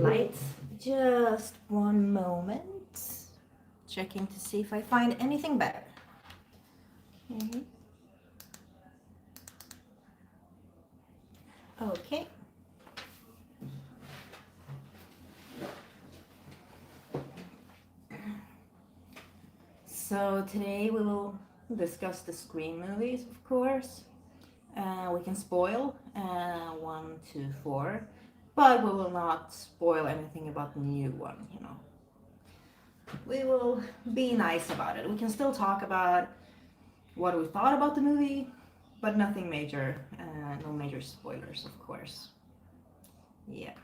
lights. Just one moment. Checking to see if I find anything better. Okay. Okay. So today we will discuss the Scream movies, of course. We can spoil 1 to 4, but we will not spoil anything about the new one, you know. We will be nice about it. We can still talk about what we thought about the movie, but nothing major, no major spoilers, of course. Yeah.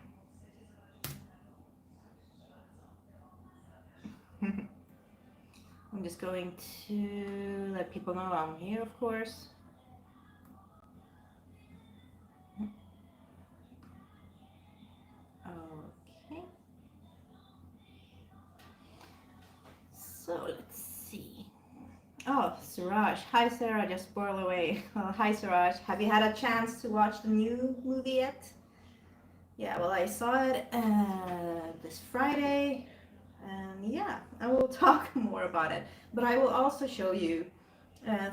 I'm just going to let people know I'm here, of course. Okay. So let's see. Oh, Suraj. Hi, Sarah. Just spoiled away. Hi, Suraj. Have you had a chance to watch the new movie yet? Yeah, well, I saw it this Friday. And yeah, I will talk more about it. But I will also show you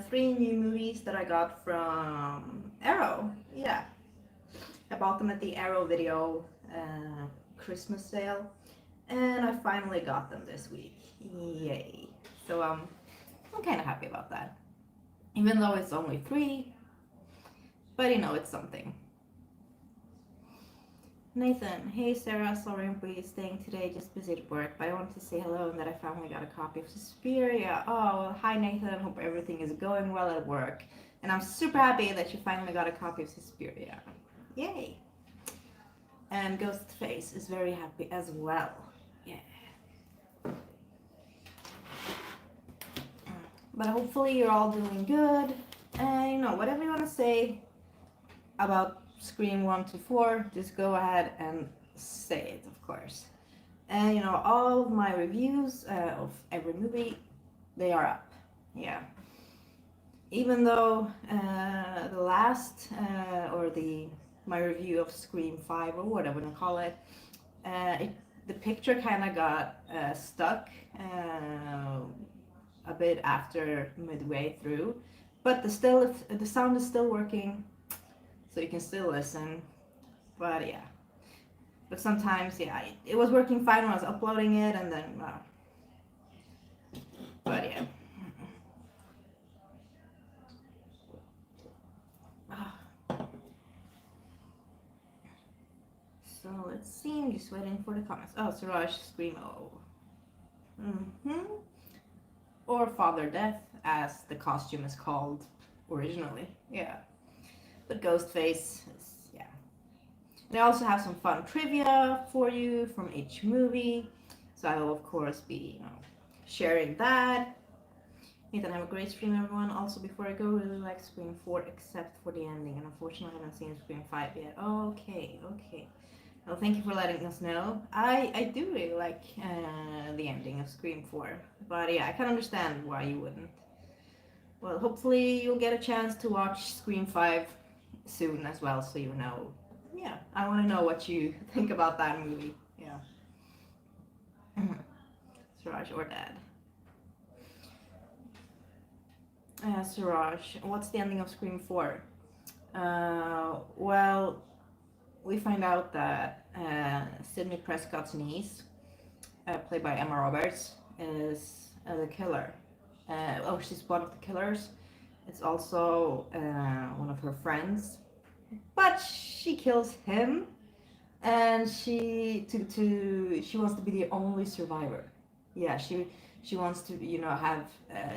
3 new movies that I got from Arrow. Yeah, I bought them at the Arrow Video Christmas sale, and I finally got them this week. Yay! So I'm kind of happy about that, even though it's only 3. But you know, it's something. Nathan, hey Sarah, sorry I'm for staying today, just busy at work, but I wanted to say hello and that I finally got a copy of Suspiria. Oh, well, hi Nathan, hope everything is going well at work. And I'm super happy that you finally got a copy of Suspiria. Yay! And Ghostface is very happy as well. Yeah. But hopefully you're all doing good. And you know, whatever you want to say about Scream 1 to 4, just go ahead and say it, of course. And you know, all of my reviews of every movie, they are up. Yeah. Even though the last, or my review of Scream 5, or whatever you call it, the picture kind of got stuck a bit after midway through. But the sound is still working, so you can still listen. But yeah. But sometimes, yeah, it was working fine when I was uploading it, and then, but yeah. So let's see, I'm just waiting for the comments. Oh, Suraj Screamo. Or Father Death, as the costume is called originally. Yeah. But Ghostface is, yeah. And I also have some fun trivia for you from each movie. So I will, of course, be, you know, sharing that. Nathan, have a great stream, everyone. Also, before I go, really like Scream 4, except for the ending. And unfortunately, I haven't seen Scream 5 yet. Okay. Well, thank you for letting us know. I do really like the ending of Scream 4. But yeah, I can understand why you wouldn't. Well, hopefully you'll get a chance to watch Scream 5 soon as well, so you know. Yeah, I want to know what you think about that movie. Yeah. Suraj or Dad. Suraj, what's the ending of Scream 4? Well, we find out that Sidney Prescott's niece, played by Emma Roberts, is the killer. She's one of the killers. It's also one of her friends, but she kills him, and she wants to be the only survivor. Yeah, she wants to, you know, have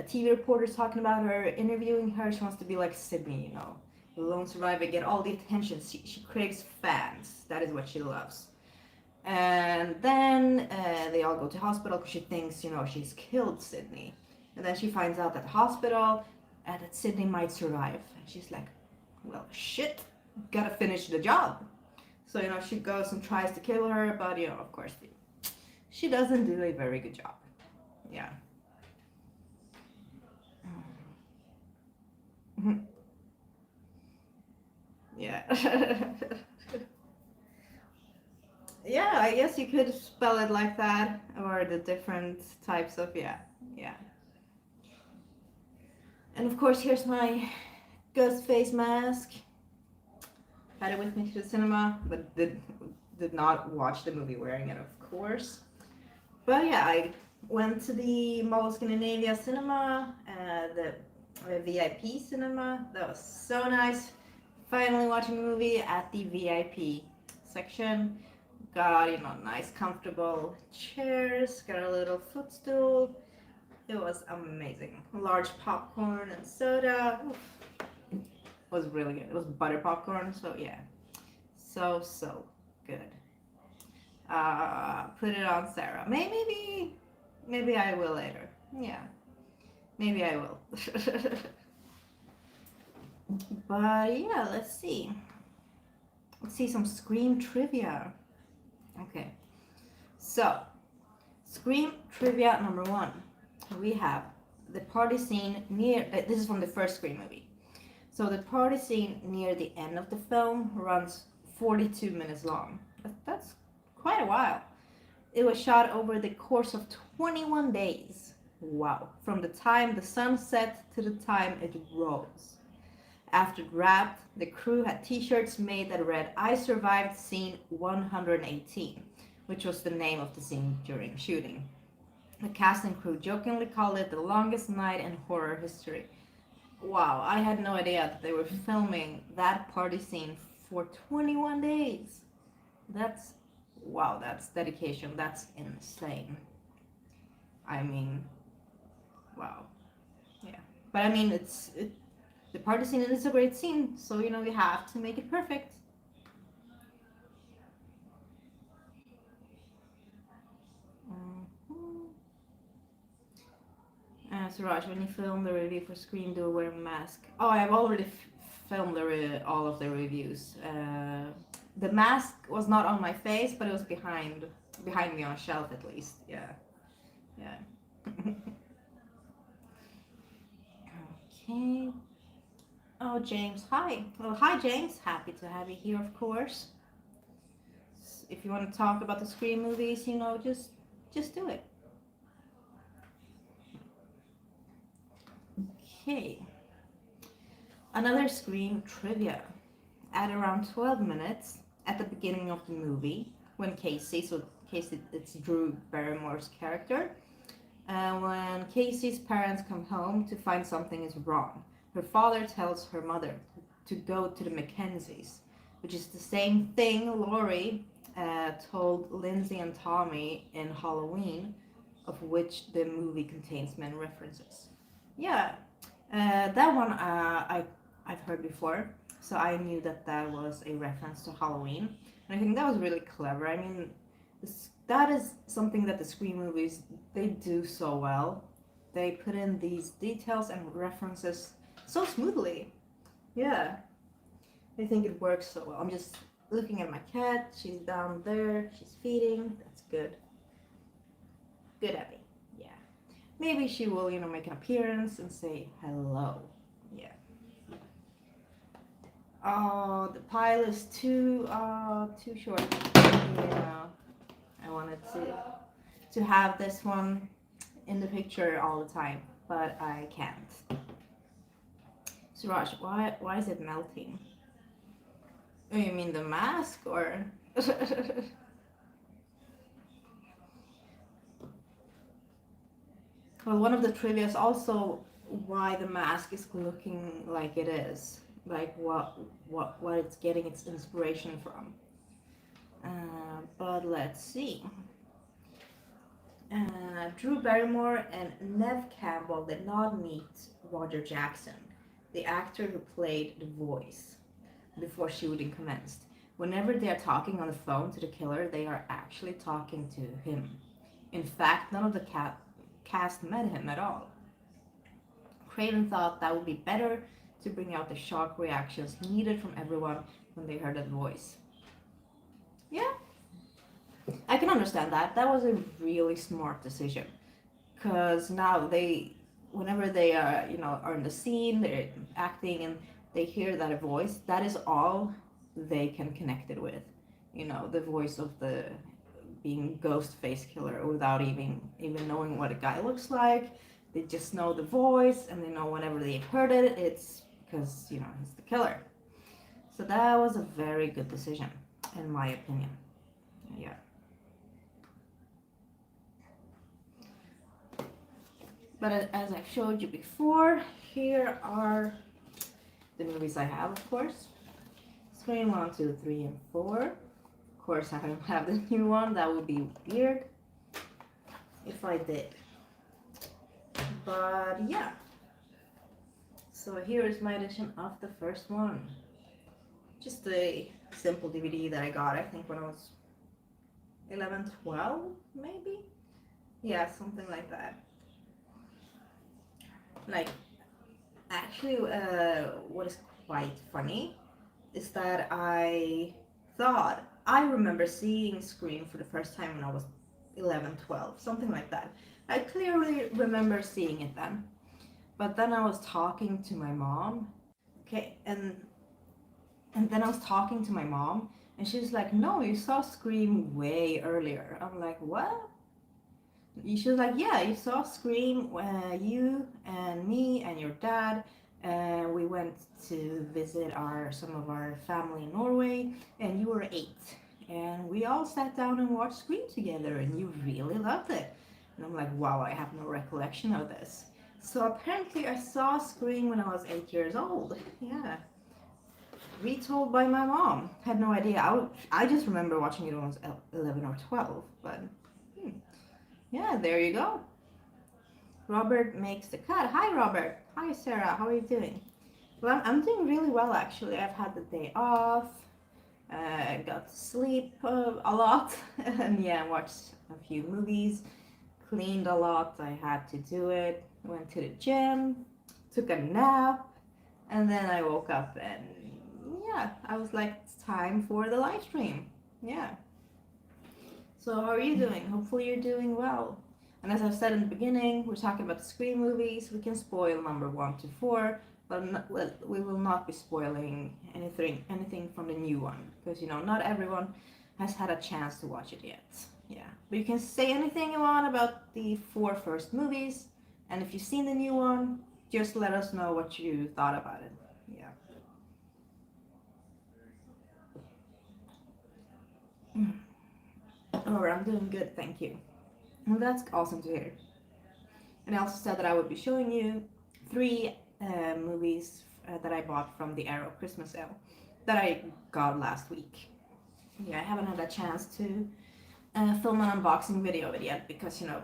TV reporters talking about her, interviewing her. She wants to be like Sydney, you know, the lone survivor, get all the attention. She craves fans. That is what she loves. And then they all go to hospital because she thinks, you know, she's killed Sydney. And then she finds out at the hospital that Sydney might survive. And she's like, well, shit, gotta finish the job. So, you know, she goes and tries to kill her, but, you know, of course, she doesn't do a very good job. Yeah. Yeah. Yeah, I guess you could spell it like that, or the different types of, yeah, yeah. And of course, here's my ghost face mask. Had it with me to the cinema, but did not watch the movie wearing it, of course. But yeah, I went to the Mall Scandinavia cinema, the VIP cinema. That was so nice. Finally watching a movie at the VIP section. Got, nice comfortable chairs, got a little footstool. It was amazing. Large popcorn and soda. Oof. It was really good. It was butter popcorn, so yeah. So good. Put it on Sarah. Maybe I will later. Yeah, maybe I will. But yeah, let's see. Let's see some Scream trivia. Okay, so Scream trivia number one. We have the party scene near. This is from the first Scream movie. So the party scene near the end of the film runs 42 minutes long. That's quite a while. It was shot over the course of 21 days. Wow. From the time the sun set to the time it rose. After wrapped, the crew had t-shirts made that read, "I survived scene 118, which was the name of the scene during shooting. The cast and crew jokingly called it the longest night in horror history. Wow, I had no idea that they were filming that party scene for 21 days. That's, wow, that's dedication. That's insane. I mean, wow. Yeah. But I mean, the party scene is a great scene, so you have to make it perfect. Mhm. Suraj, when you film the review for Scream, do wear a mask? Oh, I've already filmed all of the reviews. The mask was not on my face, but it was behind me on a shelf at least. Yeah, yeah. Okay. Oh, James, hi. Well, hi, James. Happy to have you here, of course. If you want to talk about the Scream movies, just do it. Okay. Another Scream trivia. At around 12 minutes at the beginning of the movie, when Casey, it's Drew Barrymore's character, when Casey's parents come home to find something is wrong, her father tells her mother to go to the Mackenzies, which is the same thing Laurie told Lindsay and Tommy in Halloween, of which the movie contains many references. Yeah, that one I've heard before, so I knew that that was a reference to Halloween, and I think that was really clever. I mean, that is something that the Scream movies they do so well. They put in these details and references so smoothly. Yeah, I think it works so well. I'm just looking at my cat. She's down there. She's feeding. That's good. Good, Abby. Yeah. Maybe she will, make an appearance and say hello. Yeah. Oh, the pile is too short. Yeah. I wanted to have this one in the picture all the time, but I can't. Suraj, why is it melting? Oh, you mean the mask or? Well, one of the trivia is also why the mask is looking like it is, like what it's getting its inspiration from. But let's see. Drew Barrymore and Nev Campbell did not meet Roger Jackson, the actor who played the voice, before shooting commenced. Whenever they are talking on the phone to the killer, they are actually talking to him. In fact, none of the cast met him at all. Craven thought that would be better to bring out the shock reactions needed from everyone when they heard that voice. Yeah, I can understand that. That was a really smart decision. Because now whenever they are, are in the scene, they're acting and they hear that voice, that is all they can connect it with. you know, the voice of the being ghost face killer without even knowing what a guy looks like. They just know the voice, and they know whenever they've heard it, it's because, you know, he's the killer. So that was a very good decision, in my opinion. Yeah. But as I've showed you before, here are the movies I have, of course. Scream 1, 2, 3, and 4. Of course, I don't have the new one. That would be weird if I did. But yeah. So here is my edition of the first one. Just a simple DVD that I got, I think, when I was 11, 12, maybe? Yeah, something like that. Like, actually, what is quite funny is that I remember seeing Scream for the first time when I was 11, 12, something like that. I clearly remember seeing it then. But then I was talking to my mom. Okay, and then I was talking to my mom, and she was like, "No, you saw Scream way earlier." I'm like, "What?" She was like, "Yeah, you saw Scream when you and me and your dad, we went to visit some of our family in Norway, and you were 8. And we all sat down and watched Scream together, and you really loved it." And I'm like, "Wow, I have no recollection of this." So apparently I saw Scream when I was 8 years old. Yeah. Retold by my mom. Had no idea. I just remember watching it when I was 11 or 12, but yeah, there you go. Robert makes the cut. Hi, Robert. Hi, Sarah. How are you doing? Well, I'm doing really well, actually. I've had the day off. Got to sleep a lot. And yeah, watched a few movies. Cleaned a lot. I had to do it. Went to the gym. Took a nap. And then I woke up and yeah, I was like, it's time for the live stream. Yeah. So how are you doing? Hopefully you're doing well. And as I said in the beginning, we're talking about the Scream movies. We can spoil number 1 to 4, but we will not be spoiling anything from the new one, because, you know, not everyone has had a chance to watch it yet. Yeah, but you can say anything you want about the 4 first movies, and if you've seen the new one, just let us know what you thought about it. Yeah. Oh, I'm doing good, thank you. Well, that's awesome to hear. And I also said that I would be showing you 3 movies that I bought from the Arrow Christmas sale that I got last week. Yeah, I haven't had a chance to film an unboxing video of it yet because, you know,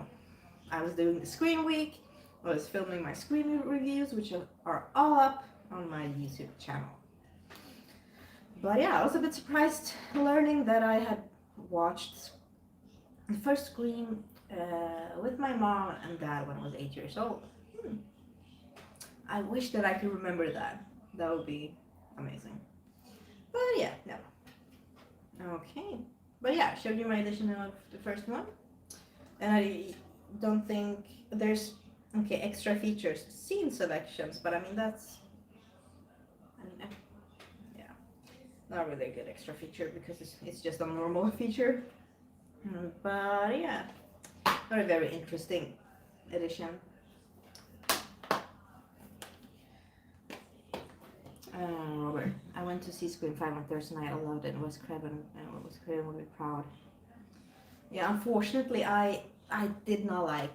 I was doing the Scream week. I was filming my Scream reviews, which are all up on my YouTube channel. But yeah, I was a bit surprised learning that I had watched the first Scream with my mom and dad when I was 8 years old. I wish that I could remember that. That would be amazing. But yeah, no. Okay. But yeah, I showed you my edition of the first one. And I don't think there's, okay, extra features, scene selections, but I mean, yeah, not really a good extra feature because it's just a normal feature. But yeah, not a very interesting edition. Robert, I went to see Scream 5 on Thursday night. I loved it. It was incredibly proud. Yeah, unfortunately, I did not like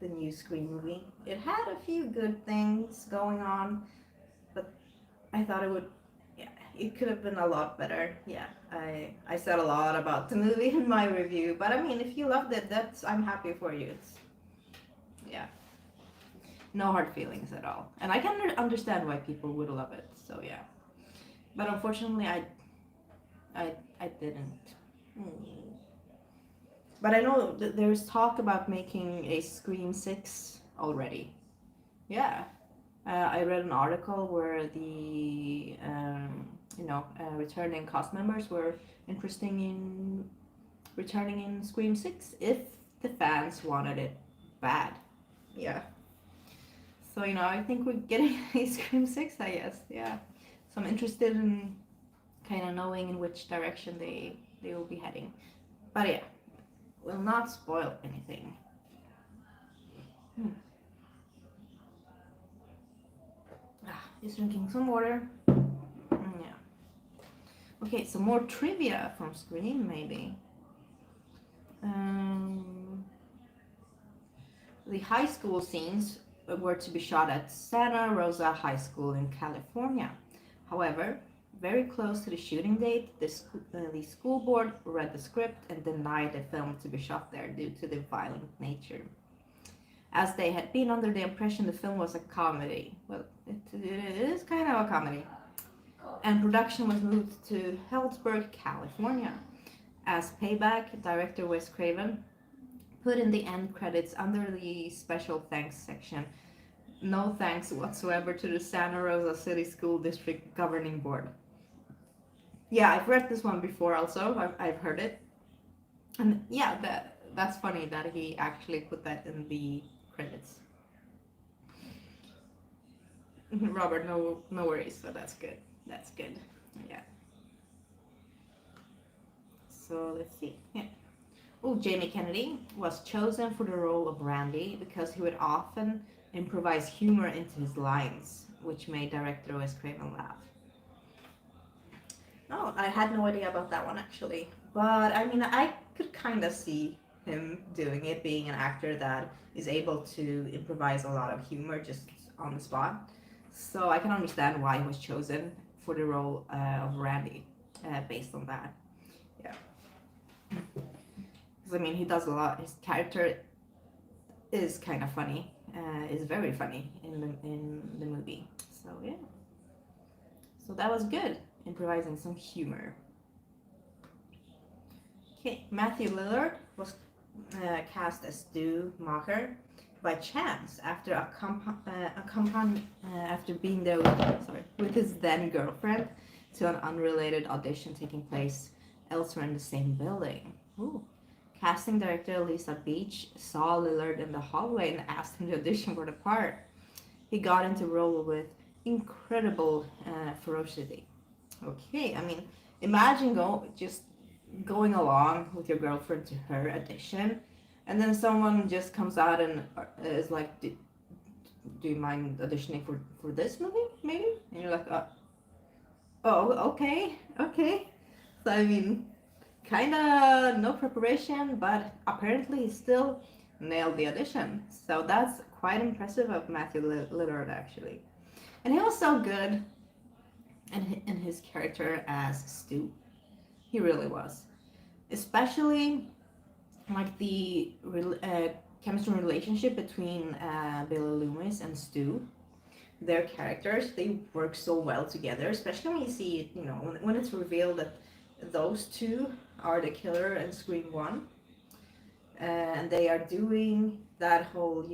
the new Scream movie. It had a few good things going on, but I thought it could have been a lot better. Yeah, I said a lot about the movie in my review, but I mean, if you loved it, I'm happy for you. Yeah, no hard feelings at all, and I can understand why people would love it. So yeah, but unfortunately, I didn't. But I know that there's talk about making a Scream 6 already. Yeah. I read an article where the returning cast members were interested in returning in Scream 6 if the fans wanted it bad. Yeah. So, you know, I think we're getting a Scream 6, I guess. Yeah. So I'm interested in kind of knowing in which direction they they will be heading. But yeah, will not spoil anything. Just drinking some water. Yeah. Okay, some more trivia from Scream, maybe. The high school scenes were to be shot at Santa Rosa High School in California. However, very close to the shooting date, the school board read the script and denied the film to be shot there due to the violent nature. As they had been under the impression the film was a comedy. Well, it is kind of a comedy. And production was moved to Healdsburg, California. As payback, director Wes Craven put in the end credits under the special thanks section, "No thanks whatsoever to the Santa Rosa City School District Governing Board." Yeah, I've read this one before also. I've heard it. And yeah, that's funny that he actually put that in the credits. Robert, no worries, so that's good. That's good. Yeah. So let's see. Yeah. Oh, Jamie Kennedy was chosen for the role of Randy because he would often improvise humor into his lines, which made director Wes Craven laugh. No, I had no idea about that one actually. But I mean, I could kind of see him doing it, being an actor that is able to improvise a lot of humor just on the spot. So I can understand why he was chosen for the role of Randy based on that. Yeah. Because I mean, he does a lot. His character is kind of funny. Is very funny in the movie. So yeah. So that was good. Improvising some humor. Okay, Matthew Lillard was cast as Stu Macher by chance after after being there with his then girlfriend to an unrelated audition taking place elsewhere in the same building. Ooh. Casting director Lisa Beach saw Lillard in the hallway and asked him to audition for the part. He got into the role with incredible ferocity. Okay, I mean, imagine just going along with your girlfriend to her audition, and then someone just comes out and is like, "Do you mind auditioning for this movie, maybe?" And you're like, "Oh, okay." So I mean, kind of no preparation, but apparently he still nailed the audition. So that's quite impressive of Matthew Lillard actually, and he was so good. And his character as Stu, he really was, especially like the chemistry relationship between Billy Loomis and Stu. Their characters, they work so well together, especially when you see it, when it's revealed that those two are the killer in Scream 1, and they are doing that whole,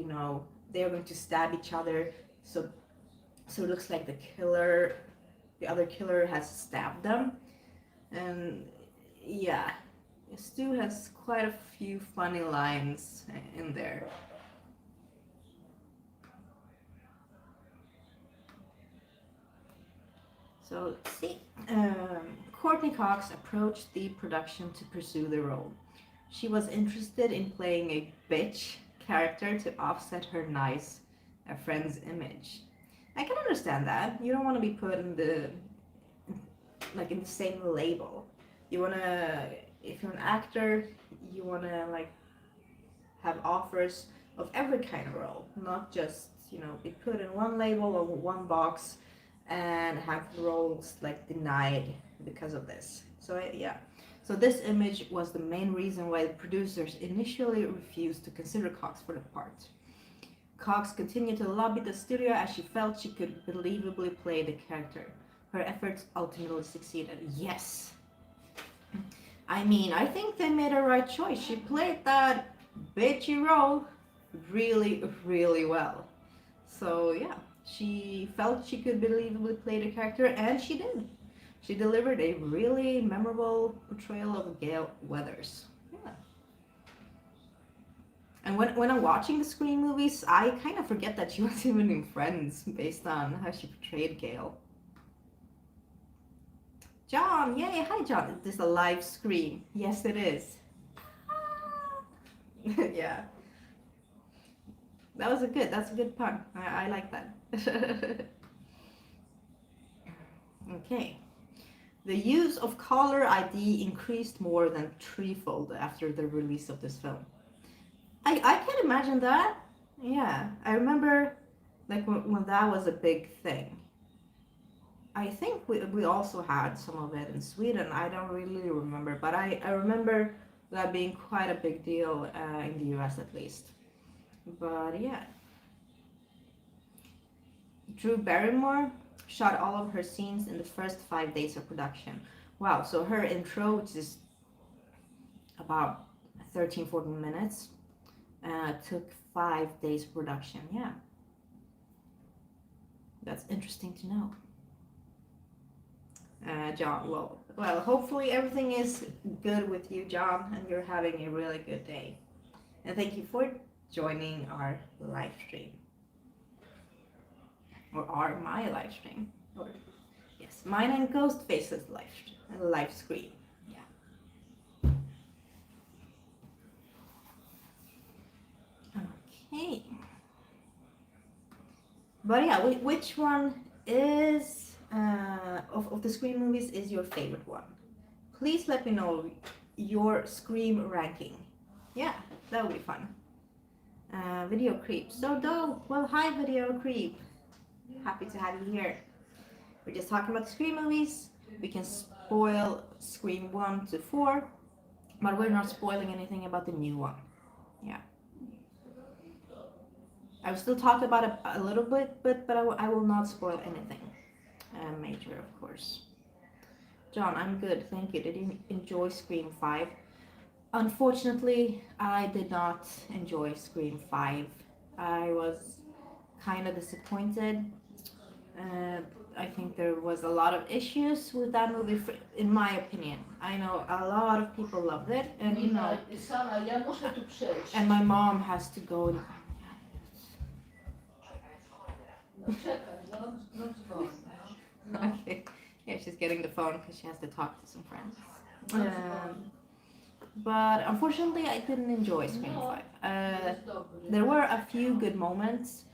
they are going to stab each other, so it looks like the other killer has stabbed them. And yeah, Stu has quite a few funny lines in there. So let's see. Courtney Cox approached the production to pursue the role. She was interested in playing a bitch character to offset her nice friend's image. I can understand that. You don't want to be put in the same label. You wanna, if you're an actor, you wanna have offers of every kind of role, not just be put in one label or one box and have roles denied because of this. So yeah. So this image was the main reason why the producers initially refused to consider Cox for the part. Cox continued to lobby the studio as she felt she could believably play the character. Her efforts ultimately succeeded. Yes! I mean, I think they made a right choice. She played that bitchy role really, really well. So yeah, she felt she could believably play the character, and she did. She delivered a really memorable portrayal of Gail Weathers. Yeah. And when I'm watching the Scream movies, I kind of forget that she was even in Friends based on how she portrayed Gail. John! John. Yay, hi John. Is this a live stream? Yes, it is. Yeah. That's a good pun. I like that. Okay. The use of caller ID increased more than threefold after the release of this film. I can imagine that. Yeah, I remember like when that was a big thing. I think we also had some of it in Sweden. I don't really remember, but I remember that being quite a big deal in the US at least. But yeah, Drew Barrymore shot all of her scenes in the first 5 days of production. Wow, so her intro, which is about 13-14 minutes, took 5 days of production. Yeah, that's interesting to know. John, well, hopefully everything is good with you, John, and you're having a really good day. And thank you for joining our live stream. Or my live stream. Or, yes, mine and Ghostface's live stream. Yeah. Okay. But yeah, which one is of the Scream movies is your favorite one? Please let me know your Scream ranking. Yeah, that would be fun. Video Creep. So dope. Well, hi, Video Creep. Happy to have you here. We're just talking about the Scream movies. We can spoil Scream 1 to 4, but we're not spoiling anything about the new one. Yeah. I will still talk about it a little bit, but I will not spoil anything major, of course. John, I'm good, thank you. Did you enjoy Scream 5? Unfortunately, I did not enjoy Scream 5. I was kind of disappointed. I think there was a lot of issues with that movie, in my opinion. I know a lot of people loved it, and you know, and my mom has to go. Okay, yeah, she's getting the phone because she has to talk to some friends. But unfortunately, I didn't enjoy Scream 5. There were a few good moments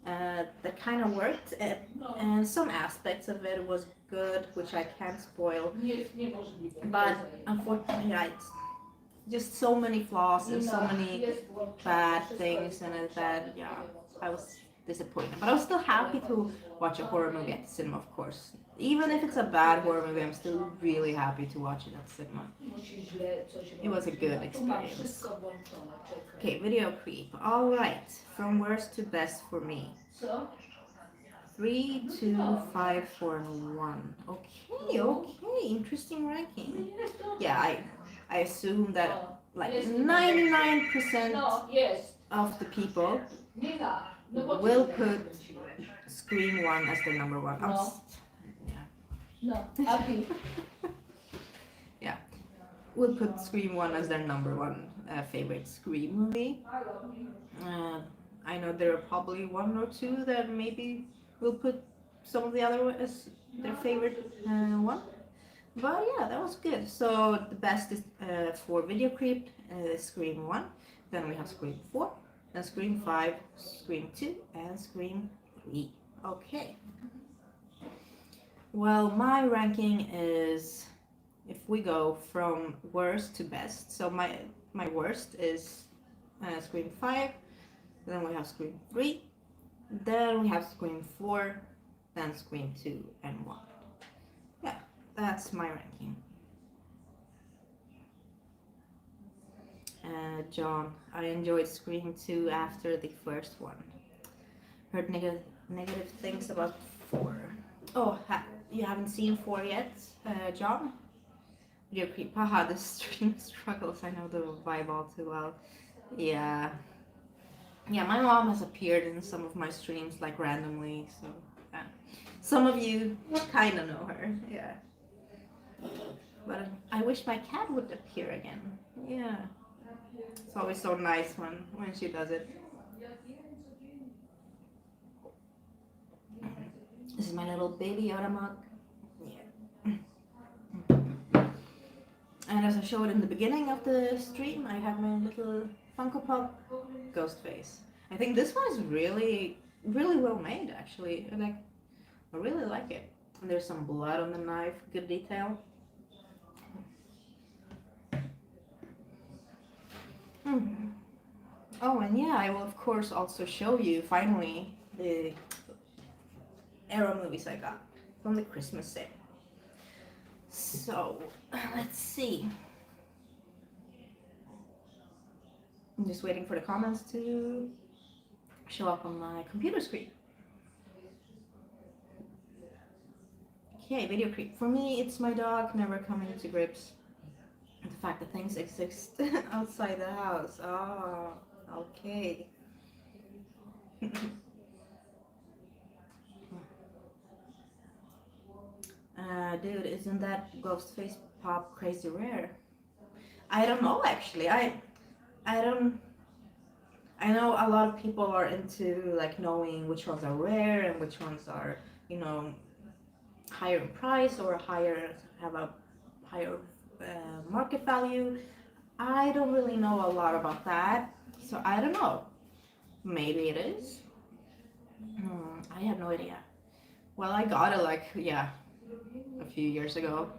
that kind of worked, and some aspects of it was good, which I can't spoil. But unfortunately, just so many flaws and so many bad things in it that, yeah, I was disappointed. But I was still happy to watch a horror movie at the cinema, of course. Even if it's a bad horror movie, I'm still really happy to watch it at the cinema. It was a good experience. Okay, Video Creep. Alright, from worst to best for me. 3, 2, 5, 4, 1. Okay, interesting ranking. Yeah, I assume that like 99% of the people will put Scream 1 as their number one. Yeah, we'll put Scream 1 as their number one favorite Scream movie. I know there are probably one or two that maybe will put some of the other as their favorite one. But yeah, that was good. So the best is for Video Creep, Scream 1. Then we have Scream 4, then Scream 5, Scream 2, and Scream 3. Okay. Well, my ranking is, if we go from worst to best, so my worst is Scream 5, then we have Scream 3, then we have Scream 4, then Scream 2 and 1. Yeah, that's my ranking. John, I enjoyed Scream 2 after the first one. Heard negative things about 4. Oh, you haven't seen 4 yet, John? Video Creep. Haha, the stream struggles. I know the vibe all too well. Yeah. Yeah, my mom has appeared in some of my streams, like, randomly, so... Yeah. Some of you kind of know her, yeah. But I wish my cat would appear again. Yeah. It's always so nice when she does it. This is my little baby Yoda mug. Yeah. And as I showed in the beginning of the stream, I have my little Funko Pop ghost face. I think this one is really, really well made actually. I really like it. And there's some blood on the knife, good detail. Mm. Oh, and yeah, I will of course also show you finally the Arrow movies I got from the Christmas sale. So, let's see. I'm just waiting for the comments to show up on my computer screen. Okay, video creep. For me, it's my dog never coming to grips with the fact that things exist outside the house. Oh, okay. Dude, isn't that ghost face pop crazy rare? I don't know actually. I don't. I know a lot of people are into like knowing which ones are rare and which ones are, you know, higher in price or higher have a higher market value. I don't really know a lot about that, so I don't know. Maybe it is. I have no idea. Well, I got it like a few years ago,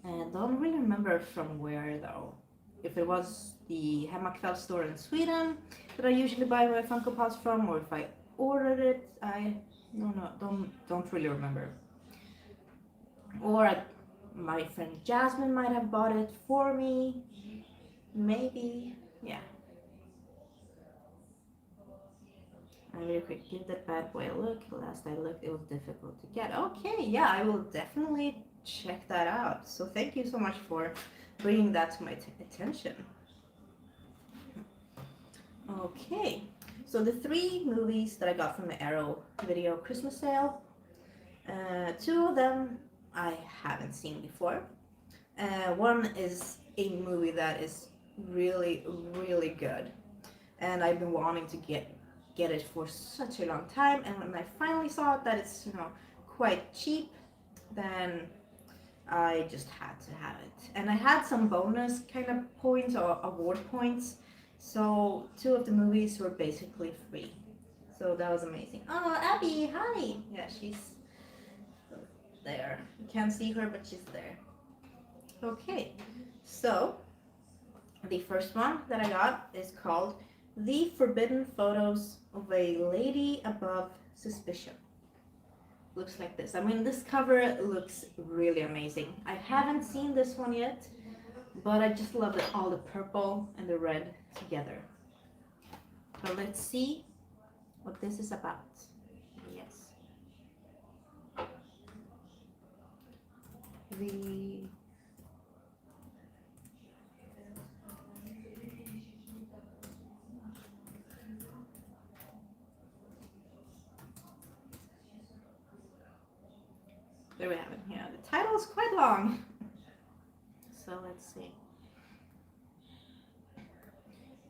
and don't really remember from where though. If it was the Hemmakväll store in Sweden that I usually buy my Funko Pops from, or if I ordered it, I don't really remember. Or my friend Jasmine might have bought it for me. Maybe. Yeah. I really quick give that bad boy a look. Last I looked, it was difficult to get. Okay, yeah, I will definitely check that out. So thank you so much for bringing that to my attention. Okay, so the 3 movies that I got from the Arrow video Christmas sale, 2 of them I haven't seen before. One is a movie that is really, really good, and I've been wanting to get it for such a long time. And when I finally saw that it's quite cheap, then I just had to have it. And I had some bonus kind of points or award points, so 2 of the movies were basically free. So that was amazing. Oh, Abby, hi! Yeah, she's there. You can't see her, but she's there. Okay, so the first one that I got is called The Forbidden Photos of a Lady Above Suspicion. Looks like this. I mean, this cover looks really amazing. I haven't seen this one yet, but I just love all the purple and the red together. But let's see what this is about. Yes. There we have it. Yeah, the title is quite long. So let's see.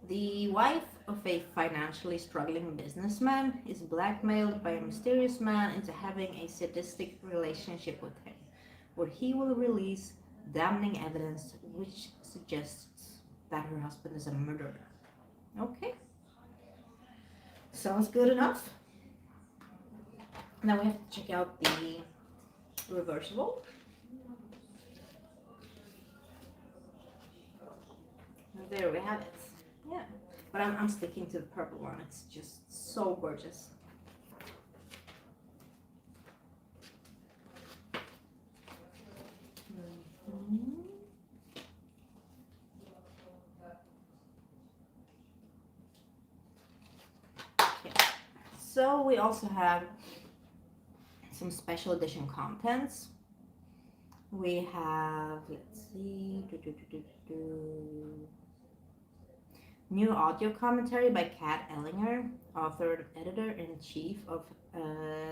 The wife of a financially struggling businessman is blackmailed by a mysterious man into having a sadistic relationship with him, where he will release damning evidence which suggests that her husband is a murderer. Okay. Sounds good enough. Now we have to check out the reversible. And there we have it. Yeah, but I'm sticking to the purple one. It's just so gorgeous. Okay. So we also have some special edition contents. We have, let's see, new audio commentary by Kat Ellinger, author and editor-in-chief of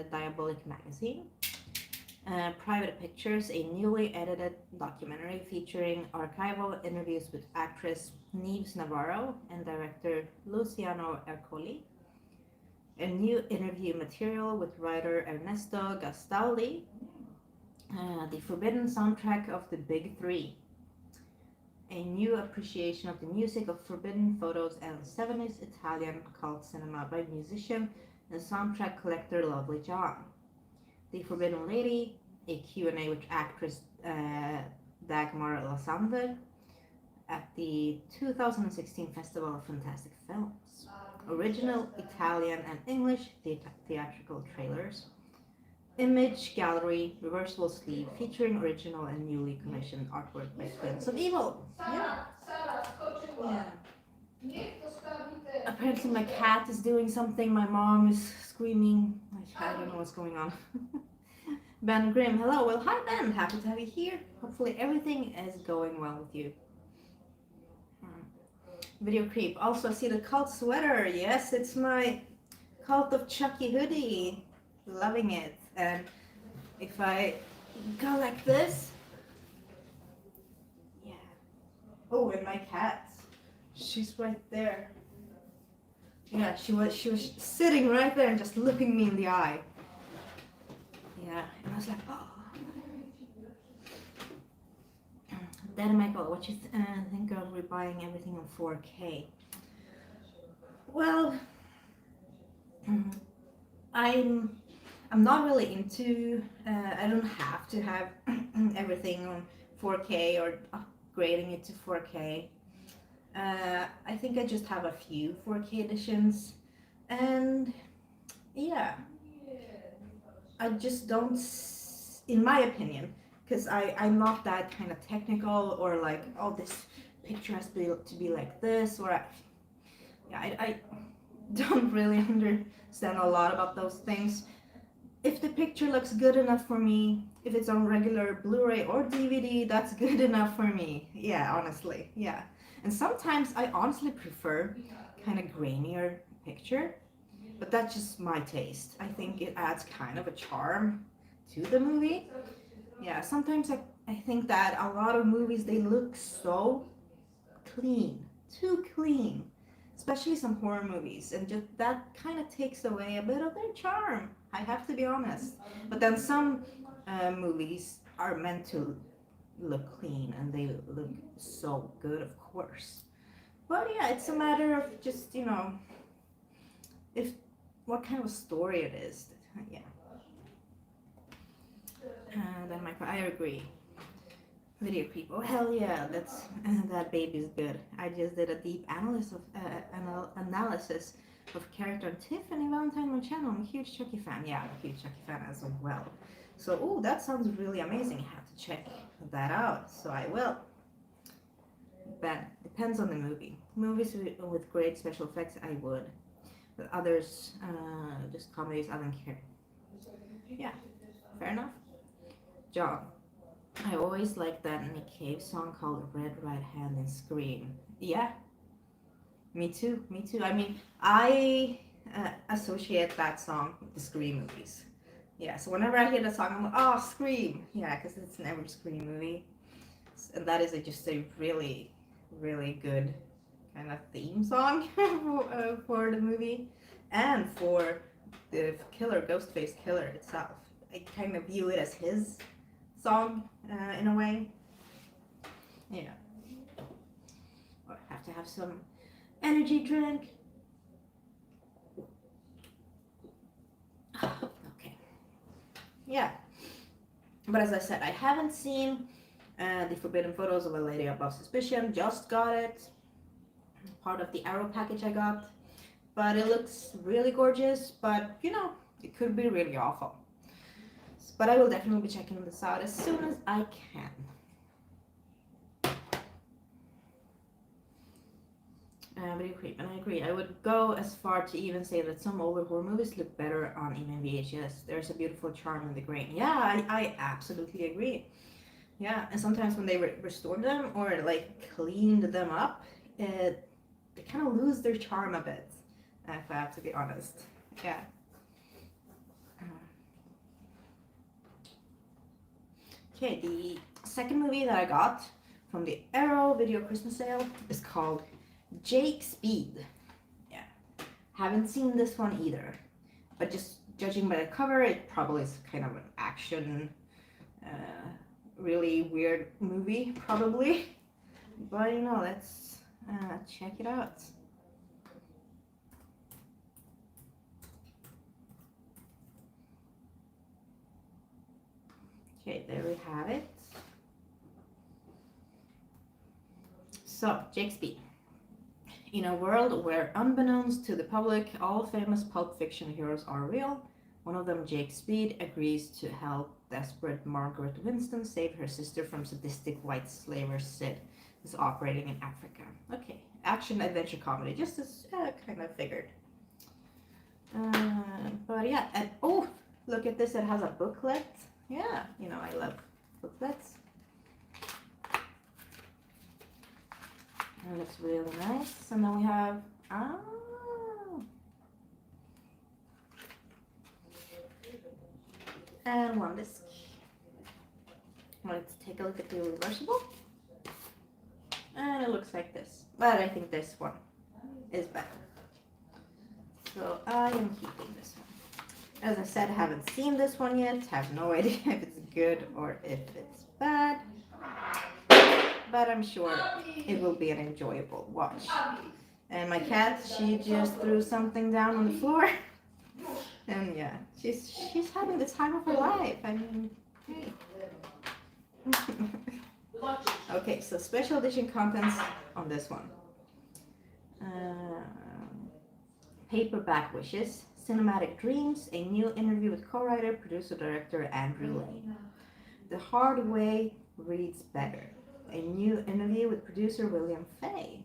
Diabolic magazine. Private Pictures, a newly edited documentary featuring archival interviews with actress Neves Navarro and director Luciano Ercoli. A new interview material with writer Ernesto Gastaldi. The Forbidden Soundtrack of the Big Three. a new appreciation of the music of forbidden photos and 70s Italian cult cinema by musician and soundtrack collector Lovely John. The Forbidden Lady, a Q&A with actress Dagmar Lassander at the 2016 Festival of Fantastic Films. Original Italian and English theatrical trailers. Image gallery, reversible sleeve, featuring original and newly commissioned artwork by Twins of Evil. Yeah. Yeah. Apparently my cat is doing something. My mom is screaming. I don't know what's going on. Ben Grimm, hello. Well, hi Ben. Happy to have you here. Hopefully everything is going well with you. Video creep. Also, I see the cult sweater. Yes, it's my Cult of Chucky hoodie. Loving it. And if I go like this, yeah. Oh, and my cat, she's right there. Yeah, she was sitting right there and just looking me in the eye. Yeah, and I was like, oh. Then Michael, what you think of rebuying everything on 4K? Well, I'm not really into, I don't have to have everything on 4K or upgrading it to 4K. I think I just have a few 4K editions, and yeah, I just don't, in my opinion, because I'm not that kind of technical or like, oh, this picture has to be like this, or I don't really understand a lot about those things. If the picture looks good enough for me, if it's on regular Blu-ray or DVD, that's good enough for me. Yeah, honestly, yeah. And sometimes I honestly prefer kind of grainier picture, but that's just my taste. I think it adds kind of a charm to the movie. Yeah, sometimes I think that a lot of movies, they look so clean, too clean. Especially some horror movies, and just that kind of takes away a bit of their charm. I have to be honest. But then some movies are meant to look clean, and they look so good, of course. But yeah, it's a matter of just, you know, if what kind of story it is. Yeah. Then Michael, I agree. Video creep. Oh hell yeah, that baby's good. I just did a deep analysis of character on Tiffany Valentine on my channel. I'm a huge Chucky fan. Yeah, I'm a huge Chucky fan as well. So oh, that sounds really amazing. I have to check that out. So I will. But depends on the movie. Movies with great special effects, I would. But others, just comedies, I don't care. Yeah, fair enough. John. I always liked that Nick Cave song called Red Right Hand in Scream. Yeah, me too. I mean, I associate that song with the Scream movies. Yeah, so whenever I hear the song, I'm like, oh, Scream. Yeah, because it's an every Scream movie. And that is just a really, really good kind of theme song for the movie. And for the killer, Ghostface Killer itself. I kind of view it as his song in a way. Yeah. I have to have some energy drink. Okay. Yeah. But as I said, I haven't seen the Forbidden Photos of a Lady Above Suspicion. Just got it. Part of the Arrow package I got. But it looks really gorgeous. But, you know, it could be really awful. But I will definitely be checking this out as soon as I can. Video creep, and I agree. I would go as far to even say that some older horror movies look better on even VHS. There's a beautiful charm in the grain. Yeah, I absolutely agree. Yeah, and sometimes when they restored them or like cleaned them up, they kind of lose their charm a bit, if I have to be honest. Yeah. Okay, the second movie that I got from the Arrow video Christmas sale is called Jake Speed. Yeah, haven't seen this one either, but just judging by the cover, it probably is kind of an action, really weird movie, probably. But let's check it out. Okay, there we have it. So, Jake Speed. In a world where, unbeknownst to the public, all famous Pulp Fiction heroes are real, one of them, Jake Speed, agrees to help desperate Margaret Winston save her sister from sadistic white slaver Sid, who's operating in Africa. Okay, action, adventure, comedy, just as kind of figured. But yeah, and oh, look at this, it has a booklet. Yeah, I love booklets. It looks really nice. And then we have, and one disc. Let's take a look at the reversible. And it looks like this. But I think this one is better. So I am keeping this one. As I said, I haven't seen this one yet. Have no idea if it's good or if it's bad. But I'm sure it will be an enjoyable watch. And my cat, she just threw something down on the floor. And yeah, she's having the time of her life. I mean, hey. Okay, so special edition contents on this one. Paperback Wishes, Cinematic Dreams, a new interview with co-writer, producer, director Andrew Lane. The Hard Way Reads Better, a new interview with producer William Fay.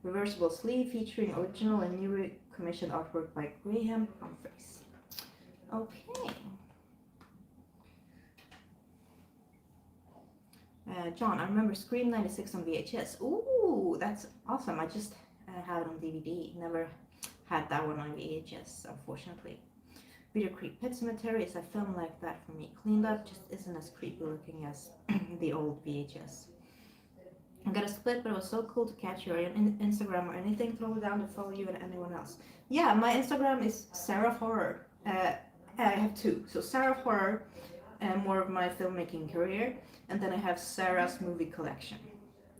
Reversible sleeve featuring original and newly commissioned artwork by Graham Humphreys. Okay. John, I remember Scream 96 on VHS. Ooh, that's awesome. I just have it on DVD. Never had that one on VHS, unfortunately. Video Creep Pet Cemetery is a film like that for me. Cleaned up, just isn't as creepy looking as the old VHS. I got a split, but it was so cool to catch you on Instagram or anything. Throw it down to follow you and anyone else. Yeah, my Instagram is Sarah Horror. I have two. So Sarah Horror, more of my filmmaking career, and then I have Sarah's movie collection.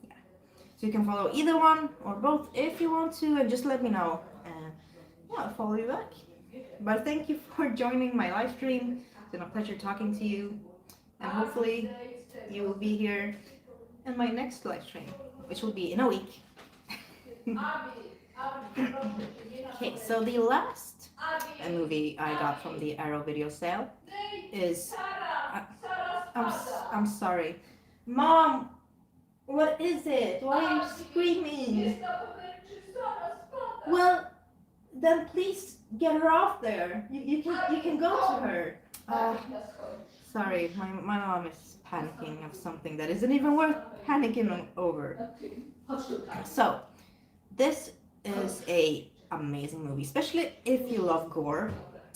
Yeah. So you can follow either one or both if you want to, and just let me know. Yeah, I'll follow you back. But thank you for joining my live stream. It's been a pleasure talking to you, and hopefully you will be here in my next live stream, which will be in a week. Okay, so the last movie I got from the Arrow video sale is... I'm sorry. Mom, what is it? Why are you screaming? Well, then please get her off there. You can go to her. Sorry, my mom is panicking of something that isn't even worth panicking over. So, this is a amazing movie, especially if you love gore,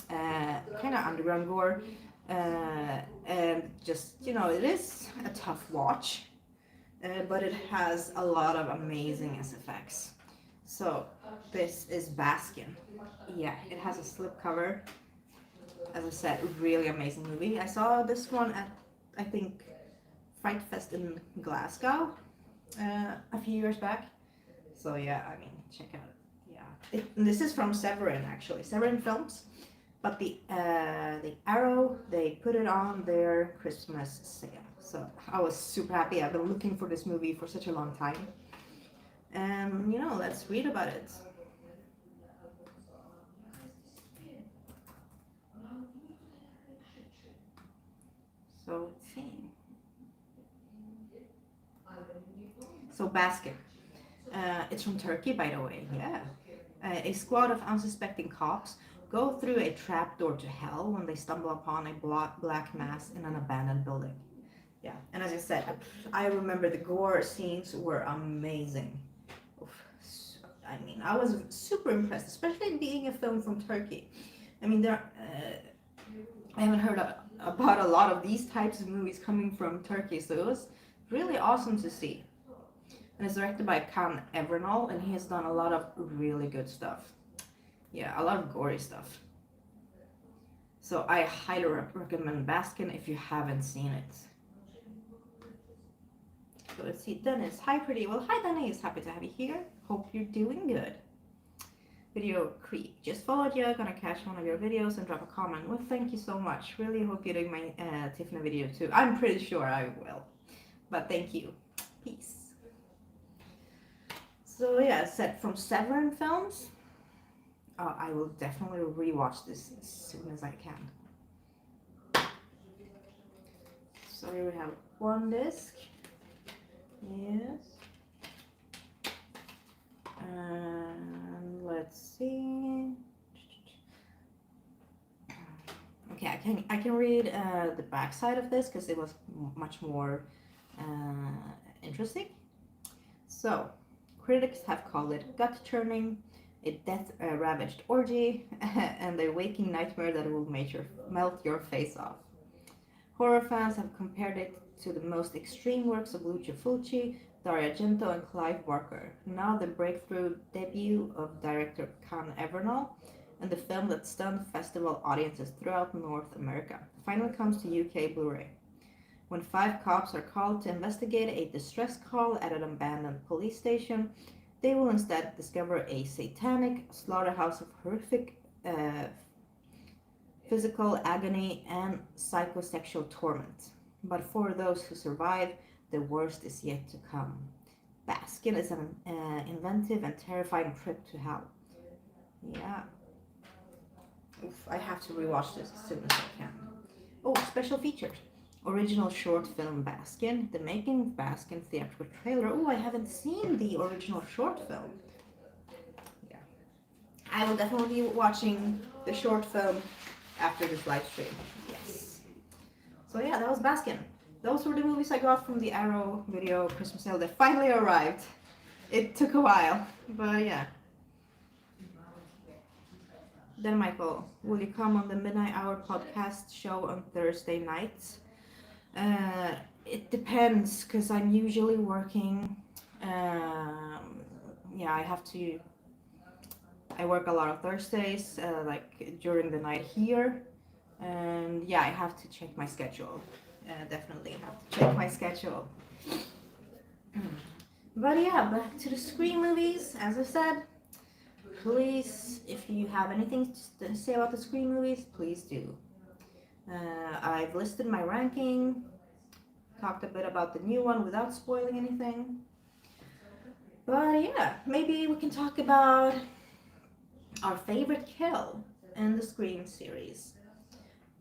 kind of underground gore, and just, it is a tough watch, but it has a lot of amazing effects. So, this is Baskin. Yeah, it has a slipcover. As I said, really amazing movie. I saw this one at, I think, Fright Fest in Glasgow a few years back. So yeah, I mean, check out it. Yeah, this is from Severin, actually, Severin Films. But the Arrow, they put it on their Christmas sale. So I was super happy. I've been looking for this movie for such a long time. And let's read about it. So let's see. So Baskin. It's from Turkey, by the way. Yeah. A squad of unsuspecting cops go through a trapdoor to hell when they stumble upon a black mass in an abandoned building. Yeah, and as I said, I remember the gore scenes were amazing. I mean, I was super impressed, especially being a film from Turkey. I mean, I haven't heard about a lot of these types of movies coming from Turkey, so it was really awesome to see. And it's directed by Kan Evrenol, and he has done a lot of really good stuff. Yeah, a lot of gory stuff. So I highly recommend Baskin if you haven't seen it. go and see Dennis. Hi, pretty. Well, hi, Dennis. Happy to have you here. Hope you're doing good. Video creep. Just followed you. Gonna catch one of your videos and drop a comment. Well, thank you so much. Really hope you're doing my Tiffany video too. I'm pretty sure I will. But thank you. Peace. So yeah, set from Severin Films. I will definitely rewatch this as soon as I can. So here we have one disc. Yes. And let's see. Okay, I can read the back side of this because it was much more interesting. So, critics have called it gut-churning, a death-ravaged orgy, and a waking nightmare that will melt your face off. Horror fans have compared it to the most extreme works of Lucio Fulci, Dario Argento, and Clive Barker. Now the breakthrough debut of director Can Evernall, and the film that stunned festival audiences throughout North America, finally comes to UK Blu-ray. When 5 cops are called to investigate a distress call at an abandoned police station, they will instead discover a satanic slaughterhouse of horrific physical agony and psychosexual torment. But for those who survive, the worst is yet to come. Baskin is an inventive and terrifying trip to hell. Yeah. Oof, I have to rewatch this as soon as I can. Oh, special features. Original short film Baskin, the making of Baskin theatrical trailer. Oh, I haven't seen the original short film. Yeah. I will definitely be watching the short film after this live stream. Yes. So yeah, that was Baskin. Those were the movies I got from the Arrow Video Christmas sale that finally arrived. It took a while, but yeah. Then Michael, will you come on the Midnight Hour podcast show on Thursday nights? It depends, because I'm usually working. Yeah, I work a lot of Thursdays, like during the night here. And yeah, I have to check my schedule. Definitely have to check my schedule. But yeah, back to the Scream movies. As I said, please, if you have anything to say about the Scream movies, please do. I've listed my ranking, talked a bit about the new one without spoiling anything. But yeah, maybe we can talk about our favorite kill in the Scream series.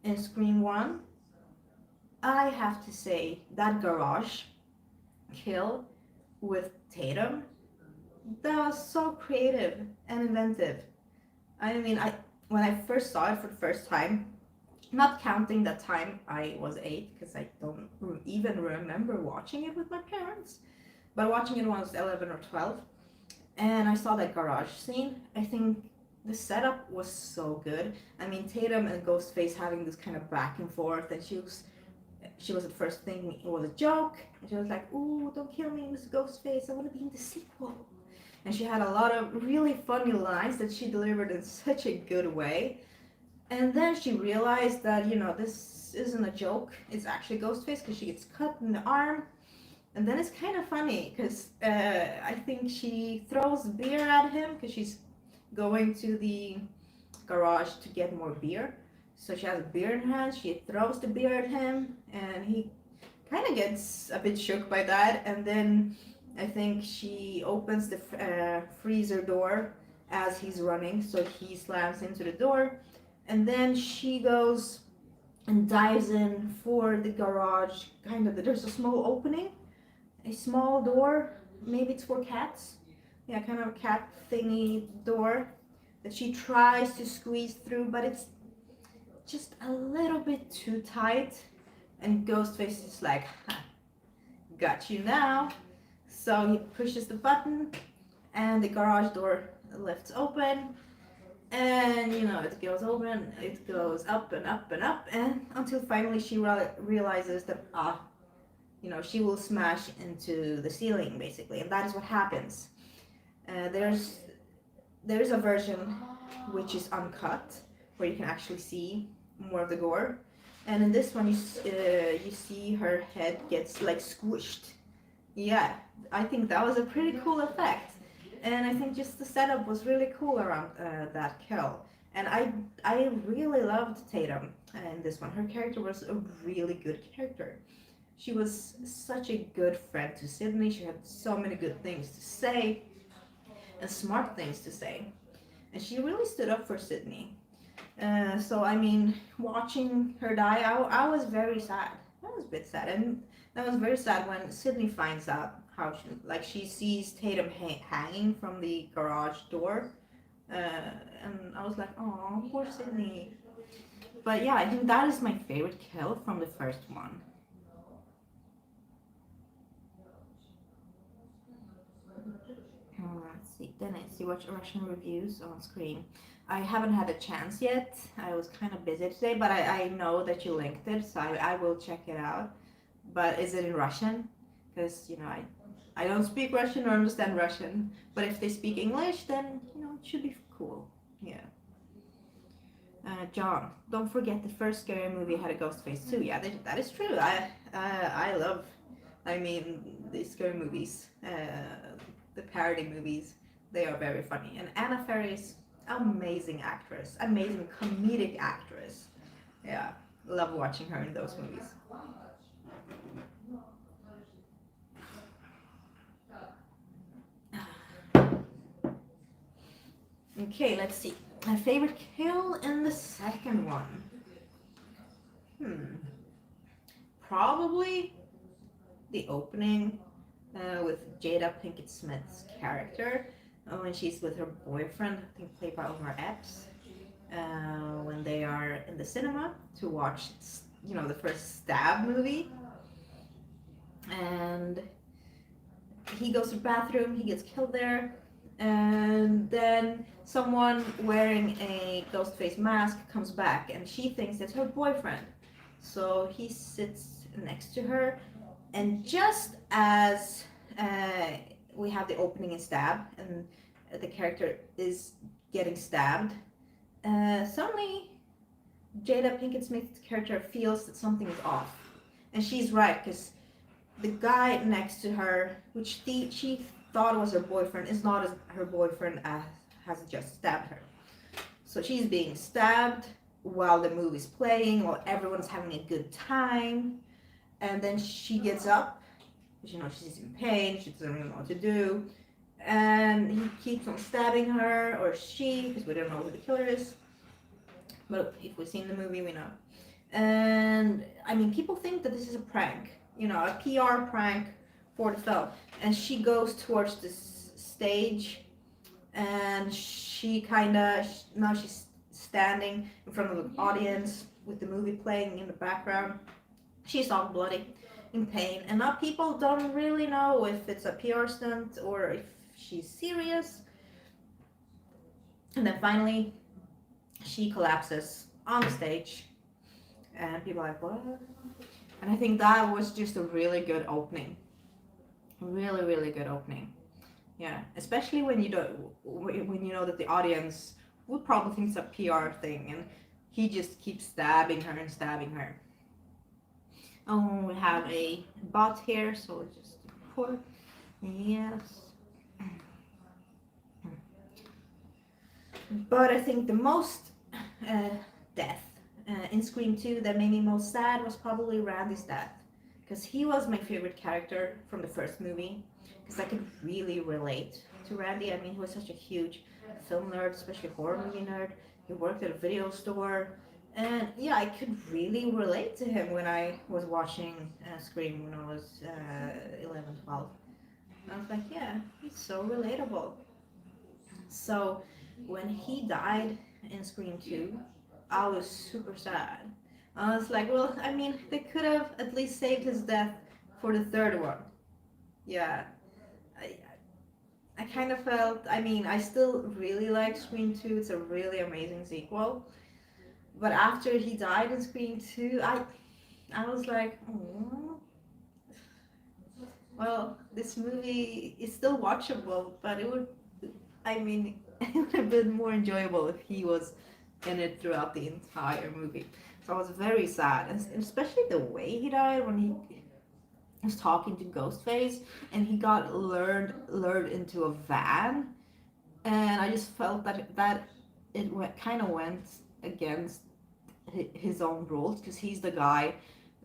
In Scream 1, I have to say that garage kill with Tatum, that was so creative and inventive. I mean, when I first saw it for the first time, not counting that time I was 8, because I don't even remember watching it with my parents, but watching it when I was 11 or 12, and I saw that garage scene, I think the setup was so good. I mean, Tatum and Ghostface having this kind of back and forth, and she was at first thinking it was a joke, and she was like, "Ooh, don't kill me, Mr. Ghostface, I want to be in the sequel." And she had a lot of really funny lines that she delivered in such a good way. And then she realized that, this isn't a joke, it's actually Ghostface, because she gets cut in the arm. And then it's kind of funny, because I think she throws beer at him, because she's going to the garage to get more beer. So she has beer in her hand, she throws the beer at him, and he kind of gets a bit shook by that. And then I think she opens the freezer door as he's running, so he slams into the door. And then she goes and dives in for the garage, there's a small opening, a small door, maybe it's for cats. Yeah, kind of a cat thingy door that she tries to squeeze through, but it's just a little bit too tight. And Ghostface is like, "Ha, got you now." So he pushes the button and the garage door lifts open. And it goes open, it goes up and up and up, and until finally she realizes that she will smash into the ceiling, basically, and that is what happens. There's a version which is uncut, where you can actually see more of the gore, and in this one you see her head gets like squished Yeah, I think that was a pretty cool effect, and I think just the setup was really cool around that kill. And I really loved Tatum in this one. Her character was a really good character. She was such a good friend to Sydney. She had so many good things to say and smart things to say, and she really stood up for Sydney. So I mean, watching her die, I was very sad. I was a bit sad, and that was very sad when Sydney finds out how she sees Tatum hanging from the garage door, and I was like, oh, poor Sydney. But yeah, I think that is my favorite kill from the first one. Let's see, Dennis, you watch Russian reviews on Scream. I haven't had a chance yet. I was kind of busy today, but I know that you linked it, so I will check it out. But is it in Russian? Because, I don't speak Russian or understand Russian. But if they speak English, then, it should be cool. Yeah. John, don't forget the first scary movie had a ghost face too. Yeah, that is true. I love, the scary movies, the parody movies. They are very funny. And Anna Faris, amazing actress, amazing comedic actress. Yeah, love watching her in those movies. Okay, let's see. My favorite kill in the second one. Hmm. Probably the opening with Jada Pinkett Smith's character when she's with her boyfriend, I think played by Omar Epps, when they are in the cinema to watch, the first Stab movie, and he goes to the bathroom, he gets killed there, and then someone wearing a ghost face mask comes back, and she thinks it's her boyfriend. So he sits next to her, and just as we have the opening and stab, and the character is getting stabbed, suddenly Jada Pinkett Smith's character feels that something is off. And she's right, because the guy next to her, which she thought was her boyfriend, is not her boyfriend, as has just stabbed her. So she's being stabbed while the movie's playing, while everyone's having a good time. And then she gets up, because she's in pain, she doesn't really know what to do. And he keeps on stabbing her, or she, because we don't know who the killer is. But if we've seen the movie, we know. And people think that this is a prank, a PR prank for the film. And she goes towards the stage, and she now she's standing in front of the audience with the movie playing in the background. She's all bloody, in pain, and now people don't really know if it's a PR stunt or if she's serious. And then finally, she collapses on the stage, and people are like, what? And I think that was just a really good opening. Really, really good opening. Yeah, especially when you know that the audience would probably think it's a PR thing, and he just keeps stabbing her and stabbing her. Oh, we have a bot here, so we'll just report. Yes. But I think the most death in Scream 2 that made me most sad was probably Randy's death. Because he was my favorite character from the first movie. Because I could really relate to Randy. He was such a huge film nerd, especially horror movie nerd. He worked at a video store. And yeah, I could really relate to him when I was watching Scream when I was 11, 12. I was like, yeah, he's so relatable. So when he died in Scream 2, I was super sad. I was like, well, they could have at least saved his death for the third one. Yeah. I kind of felt, I still really like Scream 2. It's a really amazing sequel. But after he died in Scream 2, I was like, oh. Well, this movie is still watchable, but it would, it would have been more enjoyable if he was in it throughout the entire movie. So I was very sad, and especially the way he died, when was talking to Ghostface, and he got lured into a van, and I just felt that it kind of went against his own rules, because he's the guy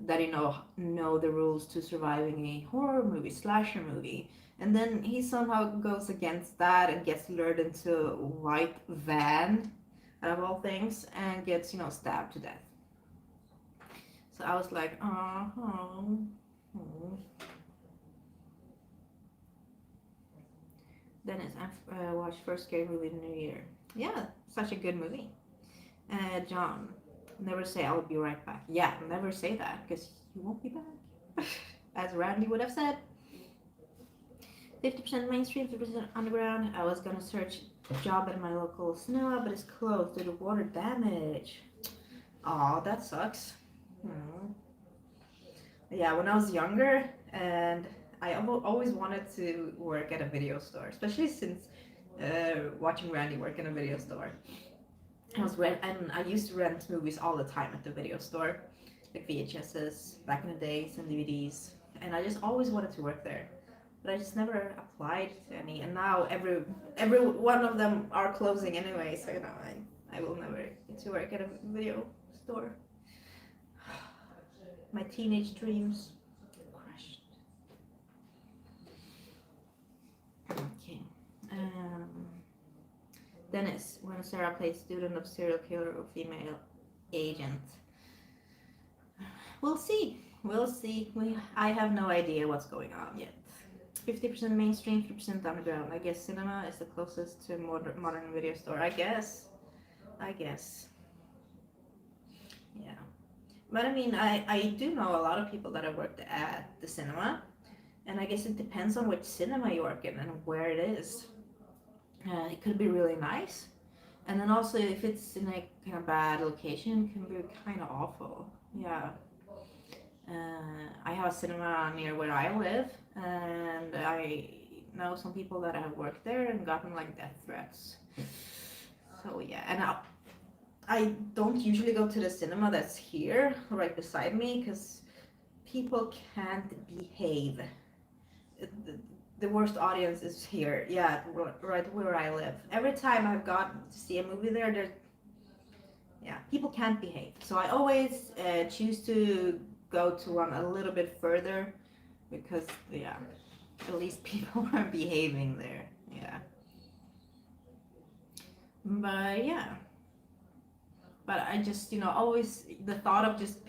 that know the rules to surviving a horror movie, slasher movie, and then he somehow goes against that and gets lured into a white van, out of all things, and gets stabbed to death. So I was like, oh. Dennis, I watched first scary movie in the new year. Yeah, such a good movie. John, never say I'll be right back. Yeah, never say that, because you won't be back. As Randy would have said. 50% mainstream, 50% underground. I was gonna search a job at my local cinema, but it's closed due to water damage. Aw, that sucks. Yeah, when I was younger, and I always wanted to work at a video store, especially since watching Randy work in a video store. And I used to rent movies all the time at the video store, like VHSs back in the days and DVDs, and I just always wanted to work there, but I just never applied to any. And now every one of them are closing anyway, so I will never get to work at a video store. My teenage dreams crushed. Okay. Dennis, when Sarah plays student of serial killer or female agent. We'll see. I have no idea what's going on yet. 50% mainstream, 50% underground. I guess cinema is the closest to modern video store. I guess. Yeah. But I mean, I do know a lot of people that have worked at the cinema. And I guess it depends on which cinema you work in and where it is. It could be really nice, and then also if it's in a kind of bad location, it can be kind of awful. Yeah. I have a cinema near where I live, and I know some people that have worked there and gotten like death threats. So yeah, and I don't usually go to the cinema that's here right beside me, because people can't behave. The worst audience is here. Yeah, right where I live. Every time I've gone to see a movie there, people can't behave. So I always choose to go to one a little bit further, because at least people are behaving there. Yeah. But I just always the thought of just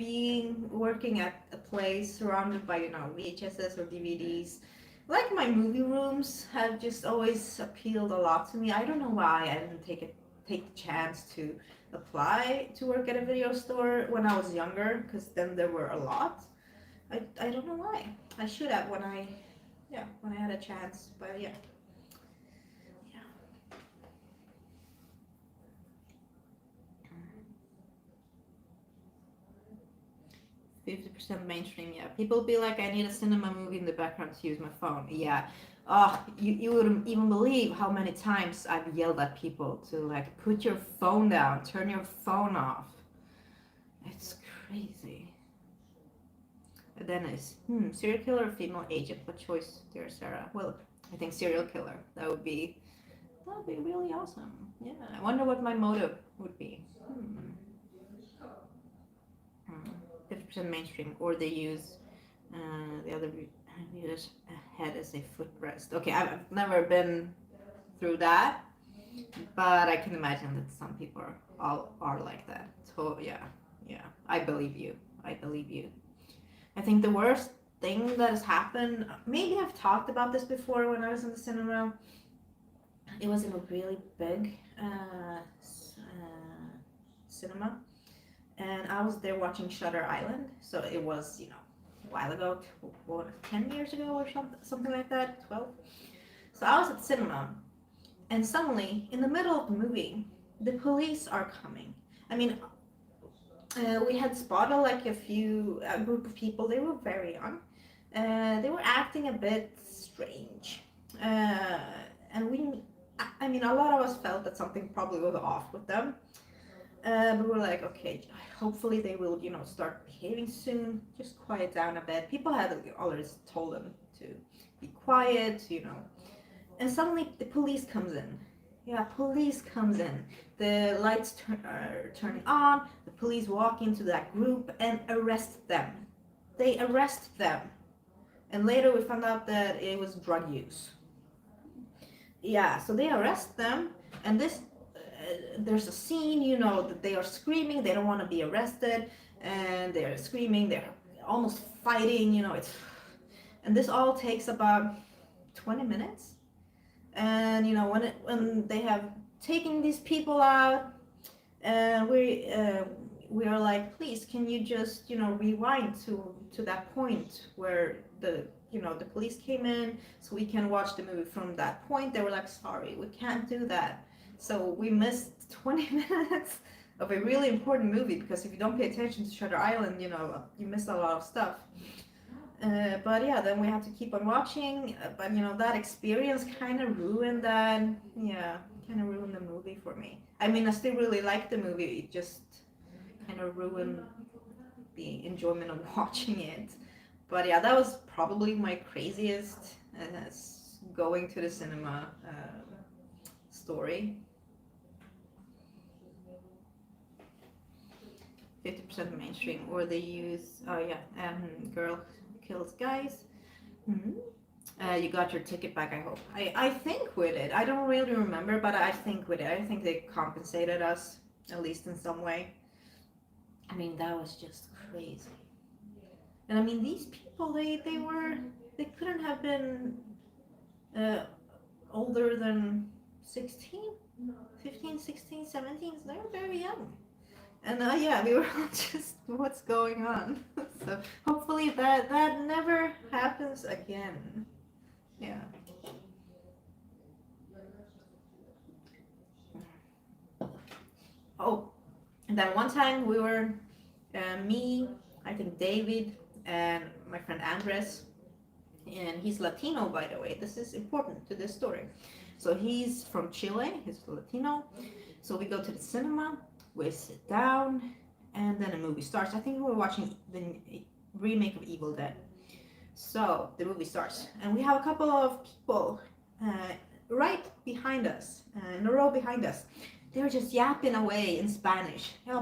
working at a place surrounded by VHSs or DVDs. Like my movie rooms have just always appealed a lot to me. I don't know why I didn't take the chance to apply to work at a video store when I was younger, because then there were a lot. I don't know why. I should have when I had a chance, but yeah. 50% mainstream, yeah. People be like, I need a cinema movie in the background to use my phone. Yeah. Oh, you wouldn't even believe how many times I've yelled at people to like, put your phone down, turn your phone off. It's crazy. Dennis, serial killer or female agent? What choice, dear Sarah? Well, I think serial killer. That would be really awesome. Yeah, I wonder what my motive would be. 50% mainstream, or they use the other use a head as a footrest. Okay, I've never been through that, but I can imagine that some people are like that. So yeah, I believe you. I think the worst thing that has happened, maybe I've talked about this before when I was in the cinema. It was in a really big cinema, and I was there watching Shutter Island. So it was, a while ago, 10 years ago or something like that, 12. So I was at the cinema, and suddenly, in the middle of the movie, the police are coming. I mean, we had spotted like a group of people. They were very young. They were acting a bit strange. And a lot of us felt that something probably was off with them. But we're like, okay, hopefully they will, start behaving soon. Just quiet down a bit. People had already told them to be quiet. And suddenly the police comes in. Yeah, police comes in. The lights are turning on. The police walk into that group and arrest them. They arrest them. And later we found out that it was drug use. Yeah, so they arrest them, and there's a scene, that they are screaming, they don't want to be arrested, and they're screaming, they're almost fighting, and this all takes about 20 minutes. And when they have taken these people out, we are like, please, can you just rewind to that point where the police came in, so we can watch the movie from that point. They were like, sorry, we can't do that. So we missed 20 minutes of a really important movie, because if you don't pay attention to Shutter Island, you miss a lot of stuff. But yeah, then we have to keep on watching. But that experience kind of ruined that. Yeah, kind of ruined the movie for me. I mean, I still really like the movie. It just kind of ruined the enjoyment of watching it. But yeah, that was probably my craziest going to the cinema story. 50% mainstream, or they use, girl kills guys. You got your ticket back, I hope. I think we did. I don't really remember, but I think we did. I think they compensated us, at least in some way. I mean, that was just crazy. And I mean, these people, they couldn't have been older than 16, 15, 16, 17. So they were very young. And yeah, we were all just, what's going on? So hopefully that never happens again. Yeah. Oh, and then one time we were, me, I think David, and my friend Andres, and he's Latino, by the way. This is important to this story. So he's from Chile, he's Latino. So we go to the cinema, we sit down, and then a movie starts. I think we were watching the remake of Evil Dead. So the movie starts, and we have a couple of people right behind us, in a row behind us. They were just yapping away in Spanish. We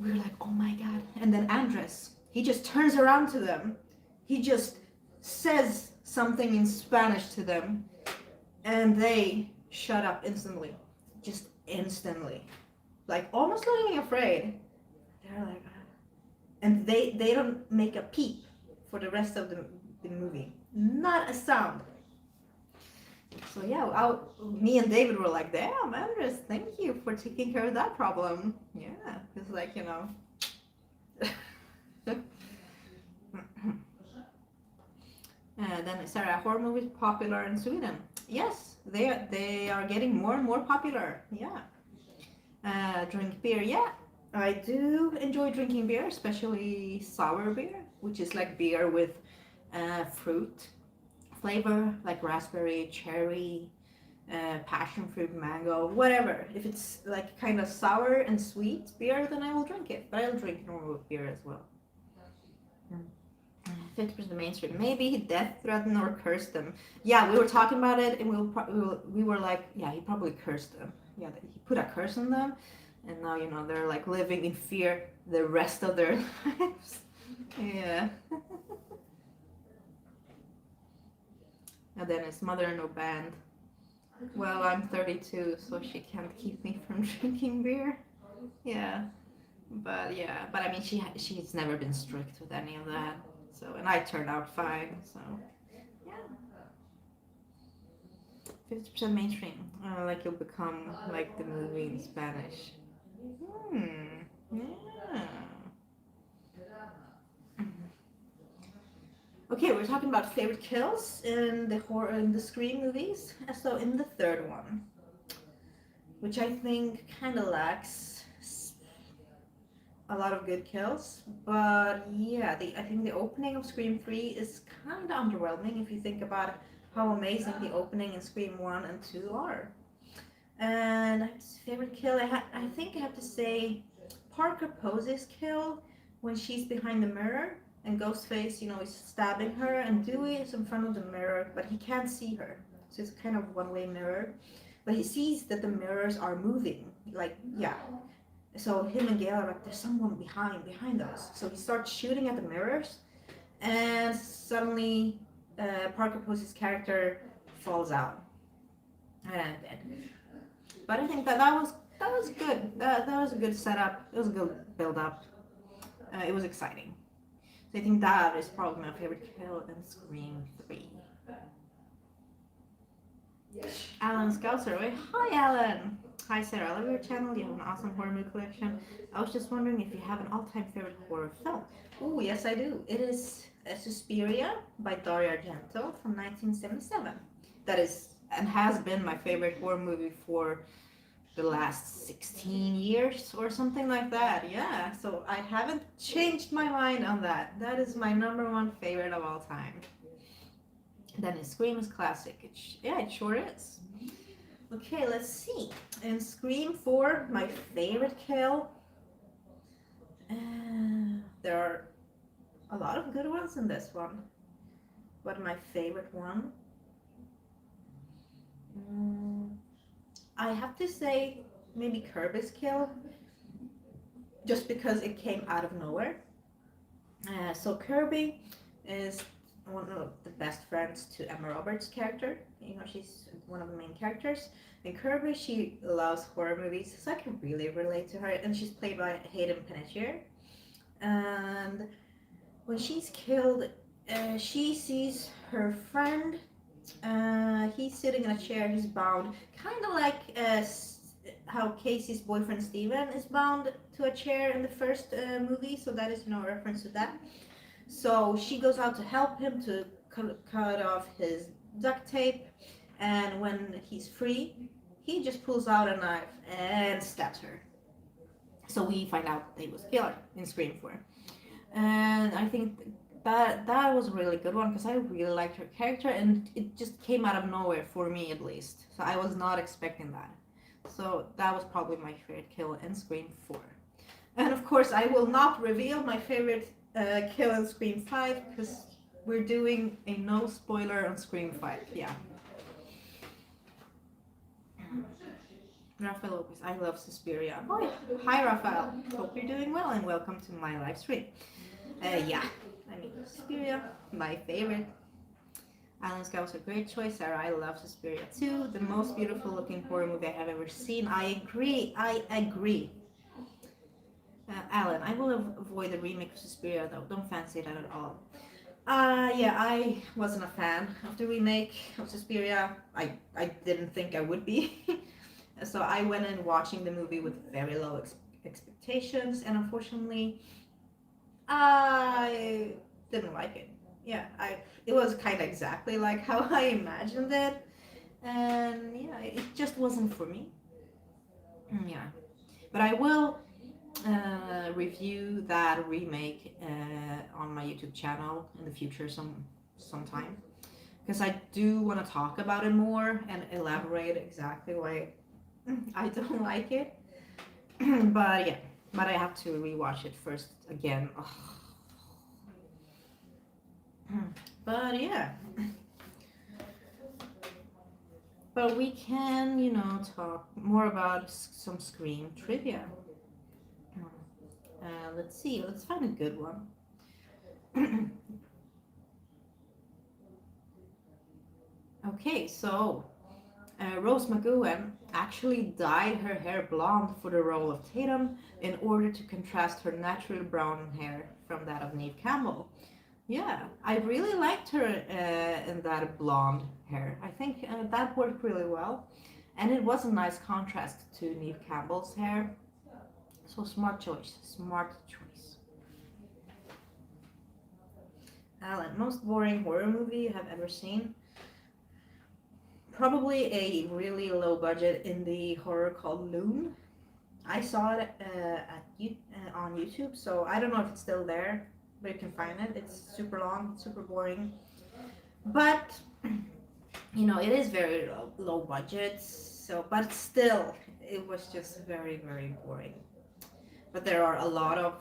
were like, oh my god. And then Andres, he just turns around to them. He just says something in Spanish to them, and they shut up instantly. Just instantly. Like, almost looking afraid. They're like, and they don't make a peep for the rest of the movie. Not a sound. So yeah, me and David were like, damn, Andres, thank you for taking care of that problem. Yeah, it's like, then Sarah, horror movies popular in Sweden. Yes, they are getting more and more popular. Yeah. Drink beer. Yeah, I do enjoy drinking beer, especially sour beer, which is like beer with fruit flavor, like raspberry, cherry, passion fruit, mango, whatever. If it's like kind of sour and sweet beer, then I will drink it. But I'll drink normal beer as well. 50% mainstream. Maybe he death threatened or cursed them. Yeah, we were talking about it, and we were like, yeah, he probably cursed them. Yeah, he put a curse on them, and now they're like living in fear the rest of their lives. Yeah. And then his mother no banned. Well, I'm 32, so she can't keep me from drinking beer. Yeah. But I mean, she's never been strict with any of that. So, and I turned out fine. So, yeah. 50% mainstream. Like you'll become like the movie in Spanish. Yeah. Okay, we're talking about favorite kills in the horror in the Scream movies. So in the third one, which I think kind of lacks a lot of good kills, but yeah, I think the opening of Scream 3 is kind of underwhelming if you think about how amazing the opening in Scream 1 and 2 are. And favorite kill, I think I have to say Parker Posey's kill when she's behind the mirror and Ghostface, is stabbing her, and Dewey is in front of the mirror, but he can't see her. So it's kind of one-way mirror. But he sees that the mirrors are moving. Like, yeah. So him and Gail are like, there's someone behind us. So he starts shooting at the mirrors, and suddenly Parker Posey's character falls out and dead. But I think that was good. That was a good setup. It was a good build up. It was exciting. So I think that is probably my favorite kill in Scream 3. Alan Scouser. Hi Alan. Hi Sarah. I love your channel. You have an awesome horror movie collection. I was just wondering if you have an all-time favorite horror film. Oh yes, I do. It is Suspiria by Dario Argento from 1977. That is and has been my favorite horror movie for the last 16 years or something like that. Yeah, so I haven't changed my mind on that. That is my #1 favorite of all time. Then Scream is classic. It sure is. Okay, let's see. In Scream 4, my favorite kill. There are a lot of good ones in this one. But my favorite one? I have to say maybe Kirby's kill. Just because it came out of nowhere. So Kirby is one of the best friends to Emma Roberts' character. She's one of the main characters. And Kirby, she loves horror movies, so I can really relate to her. And she's played by Hayden Panettiere. And when she's killed, she sees her friend. He's sitting in a chair, he's bound, kind of like how Casey's boyfriend Steven is bound to a chair in the first movie. So that is, a reference to that. So she goes out to help him to cut off his duct tape, and when he's free, he just pulls out a knife and stabs her. So we find out that he was killer in Scream 4. And I think that was a really good one because I really liked her character, and it just came out of nowhere for me at least. So I was not expecting that. So that was probably my favorite kill in Scream 4. And of course I will not reveal my favorite kill in Scream 5 because we're doing a no spoiler on Scream 5. Yeah. Rafael Lopez, I love Suspiria. Oh, yeah. Hi Rafael, hope you're doing well and welcome to my live stream. Yeah, Suspiria, my favorite. Alan Scout's a great choice. Sarah, I love Suspiria too. The most beautiful looking horror movie I have ever seen. I agree. Alan, I will avoid the remake of Suspiria though. Don't fancy that at all. Yeah, I wasn't a fan of the remake of Suspiria. I didn't think I would be. So I went in watching the movie with very low expectations, and unfortunately, I didn't like it. Yeah, it was kind of exactly like how I imagined it, and yeah, it just wasn't for me. Yeah, but I will review that remake on my YouTube channel in the future sometime, because I do want to talk about it more and elaborate exactly why I don't like it. But yeah, I have to rewatch it first again. But yeah, but we can, talk more about some Scream trivia. Let's see, let's find a good one. Okay, so Rose McGowan actually dyed her hair blonde for the role of Tatum in order to contrast her natural brown hair from that of Neve Campbell. Yeah, I really liked her in that blonde hair. I think that worked really well. And it was a nice contrast to Neve Campbell's hair. So smart choice. Alan, most boring horror movie you have ever seen? Probably a really low budget indie horror called Loon. I saw it on YouTube, so I don't know if it's still there, but you can find it. It's super long, super boring. But, it is very low budget, So, but still, it was just very, very boring. But there are a lot of,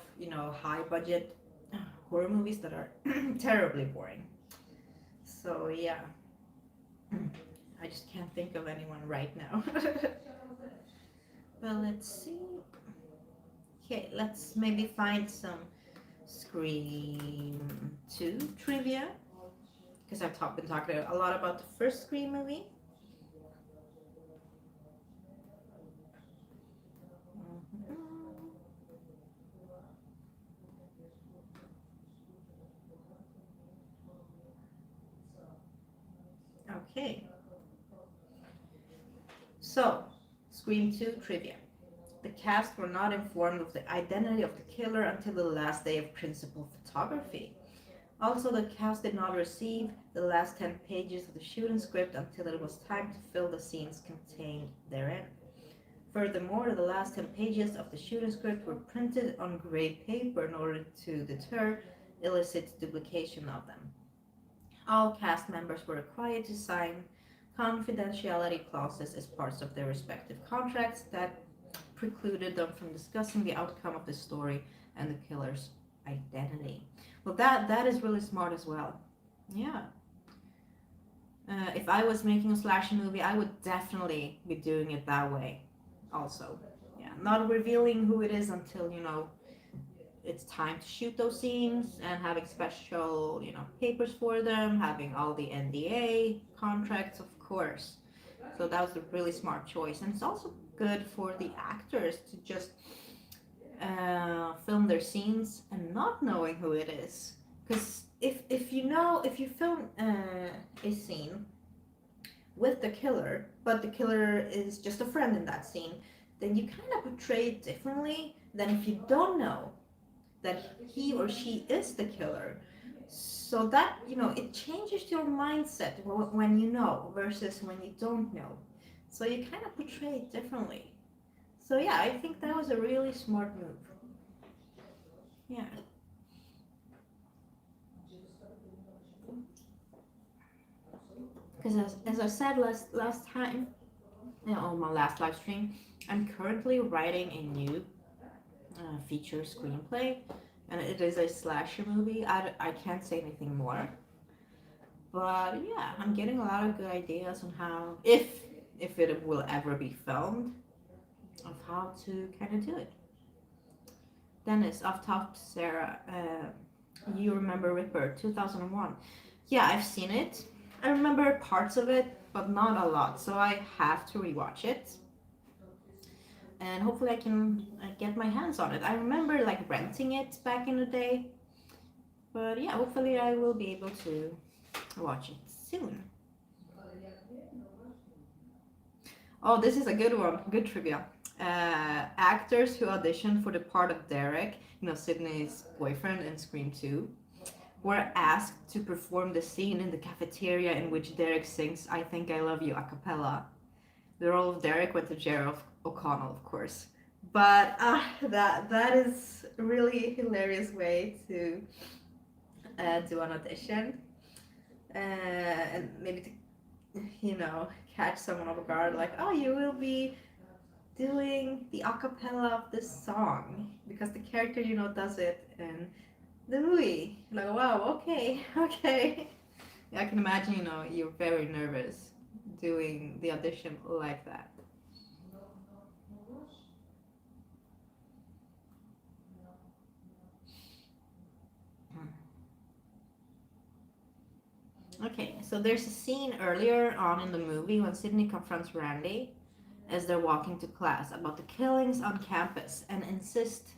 high budget horror movies that are terribly boring. So, yeah, I just can't think of anyone right now. Well, let's see. Okay, let's maybe find some Scream 2 trivia. Because been talking a lot about the first Scream movie. Okay. So, Scream 2 trivia. The cast were not informed of the identity of the killer until the last day of principal photography. Also, the cast did not receive the last 10 pages of the shooting script until it was time to fill the scenes contained therein. Furthermore, the last 10 pages of the shooting script were printed on gray paper in order to deter illicit duplication of them. All cast members were required to sign confidentiality clauses as parts of their respective contracts that precluded them from discussing the outcome of the story and the killer's identity. Well, that is really smart as well. Yeah. If I was making a slasher movie, I would definitely be doing it that way. Also, yeah, not revealing who it is until it's time to shoot those scenes and having special papers for them, having all the NDA contracts, of course. So that was a really smart choice, and it's also good for the actors to just film their scenes and not knowing who it is. Because if you film a scene with the killer, but the killer is just a friend in that scene, then you kind of portray it differently than if you don't know that he or she is the killer. So that, it changes your mindset when you know versus when you don't know. So you kind of portray it differently. So yeah, I think that was a really smart move. Yeah. Because as I said last time, on my last live stream, I'm currently writing a new feature screenplay, and it is a slasher movie. I can't say anything more, but yeah, I'm getting a lot of good ideas on how, if it will ever be filmed, of how to kind of do it. Dennis, off top, Sarah, you remember Ripper 2001? Yeah, I've seen it. I remember parts of it, but not a lot, so I have to rewatch it. And hopefully I can get my hands on it. I remember like renting it back in the day, but yeah, hopefully I will be able to watch it soon. Oh, this is a good one. Good trivia. Actors who auditioned for the part of Derek, Sydney's boyfriend in Scream 2, were asked to perform the scene in the cafeteria in which Derek sings I Think I Love You a cappella. The role of Derek went to Jerry O'Connell, of course. But that is a really hilarious way to do an audition. And maybe to, catch someone off guard, like, oh, you will be doing the acapella of this song because the character, does it in the movie. Like, wow, okay, okay. I can imagine, you're very nervous doing the audition like that. Okay, so there's a scene earlier on in the movie when Sydney confronts Randy as they're walking to class about the killings on campus and insists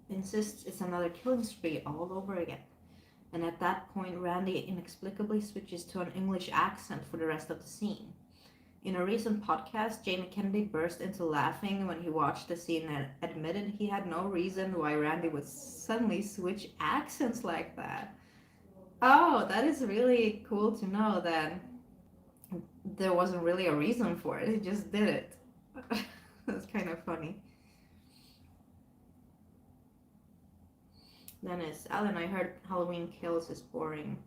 it's another killing spree all over again. And at that point, Randy inexplicably switches to an English accent for the rest of the scene. In a recent podcast, Jamie Kennedy burst into laughing when he watched the scene and admitted he had no reason why Randy would suddenly switch accents like that. Oh, that is really cool to know that there wasn't really a reason for it. He just did it. That's kind of funny. Dennis, Alan, I heard Halloween Kills is boring.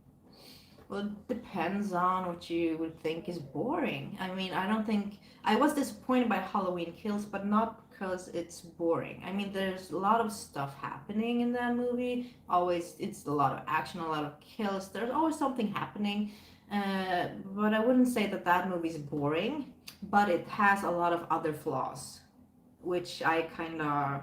Well, it depends on what you would think is boring. I mean, I don't think I was disappointed by Halloween Kills, but not because it's boring. I mean, there's a lot of stuff happening in that movie. Always, it's a lot of action, a lot of kills. There's always something happening. But I wouldn't say that that movie is boring, but it has a lot of other flaws, which I kind of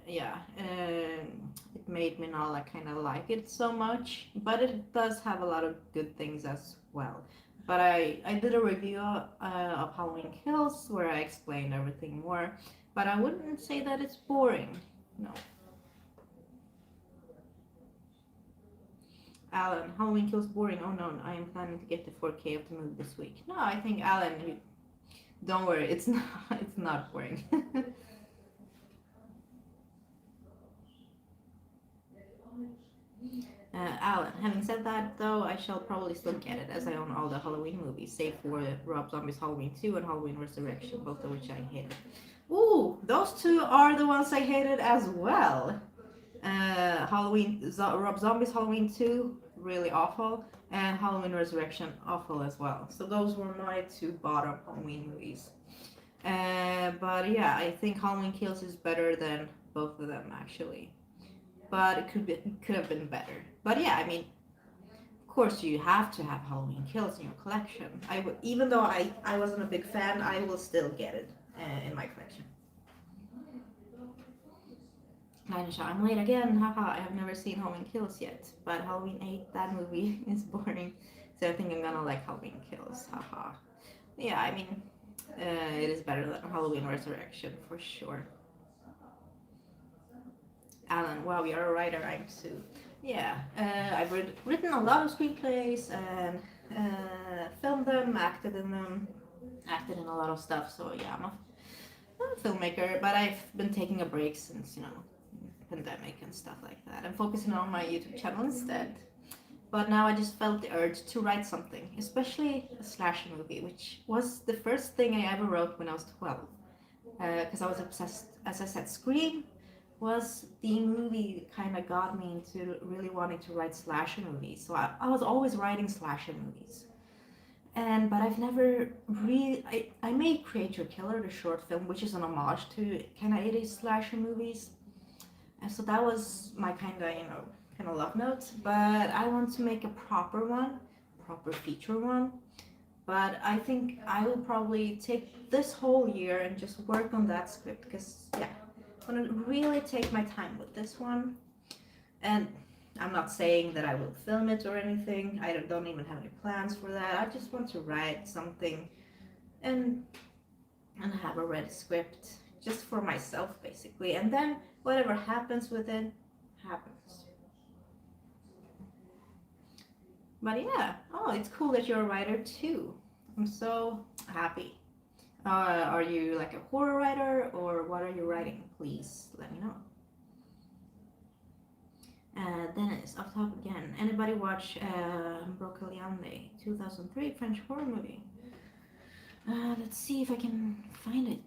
yeah, it made me not like kind of like it so much, but it does have a lot of good things as well. But I did a review of Halloween Kills where I explained everything more, but I wouldn't say that it's boring. No. Alan, Halloween Kills boring. Oh no, I am planning to get the 4K of the movie this week. No, I think Alan, don't worry, it's not it's not boring. Alan, having said that, though, I shall probably still get it, as I own all the Halloween movies, save for Rob Zombie's Halloween 2 and Halloween Resurrection, both of which I hated. Ooh, those two are the ones I hated as well. Rob Zombie's Halloween 2, really awful, and Halloween Resurrection, awful as well. So those were my two bottom Halloween movies. But yeah, I think Halloween Kills is better than both of them, actually. But it could have been better. But yeah, I mean, of course, you have to have Halloween Kills in your collection. Even though I wasn't a big fan, I will still get it in my collection. Lanisha, I'm late again. Haha, I have never seen Halloween Kills yet. But Halloween 8, that movie is boring. So I think I'm gonna like Halloween Kills. Haha. Yeah, I mean, it is better than Halloween Resurrection for sure. Alan, wow, you're a writer, I'm Sue. Yeah, I've written a lot of screenplays and filmed them, acted in a lot of stuff. So yeah, I'm a filmmaker, but I've been taking a break since pandemic and stuff like that. I'm focusing on my YouTube channel instead. But now I just felt the urge to write something, especially a slasher movie, which was the first thing I ever wrote when I was 12. Because I was obsessed, as I said, Scream was the movie that kind of got me into really wanting to write slasher movies. So I was always writing slasher movies. But I've never really I made Creature Killer, the short film, which is an homage to kind of 80s slasher movies. And so that was my kind of love note. But I want to make a proper one, proper feature one. But I think I will probably take this whole year and just work on that script because yeah, I'm gonna really take my time with this one. And I'm not saying that I will film it or anything. I don't even have any plans for that. I just want to write something and have a ready script just for myself basically. And then whatever happens with it happens. But yeah, oh, it's cool that you're a writer too. I'm so happy. Are you like a horror writer or what are you writing? Please let me know. Dennis, off top again. Anybody watch Brocoliande, 2003 French horror movie? Let's see if I can find it.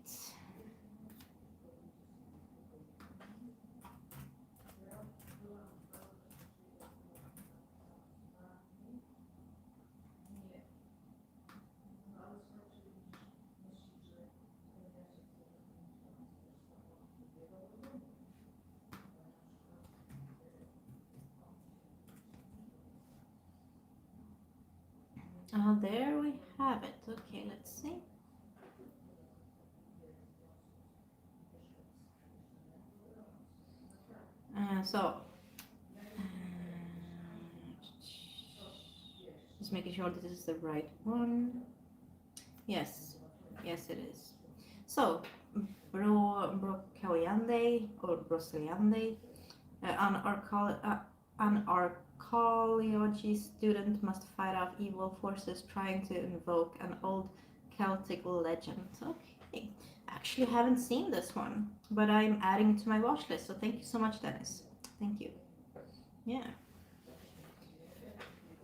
There we have it. Okay, let's see. Just making sure this is the right one. Yes, yes it is. So, Brocoliande or Broceliande, an archaeology student must fight off evil forces trying to invoke an old Celtic legend. Okay, actually haven't seen this one, but I'm adding it to my watch list. So thank you so much, Dennis. Thank you. Yeah.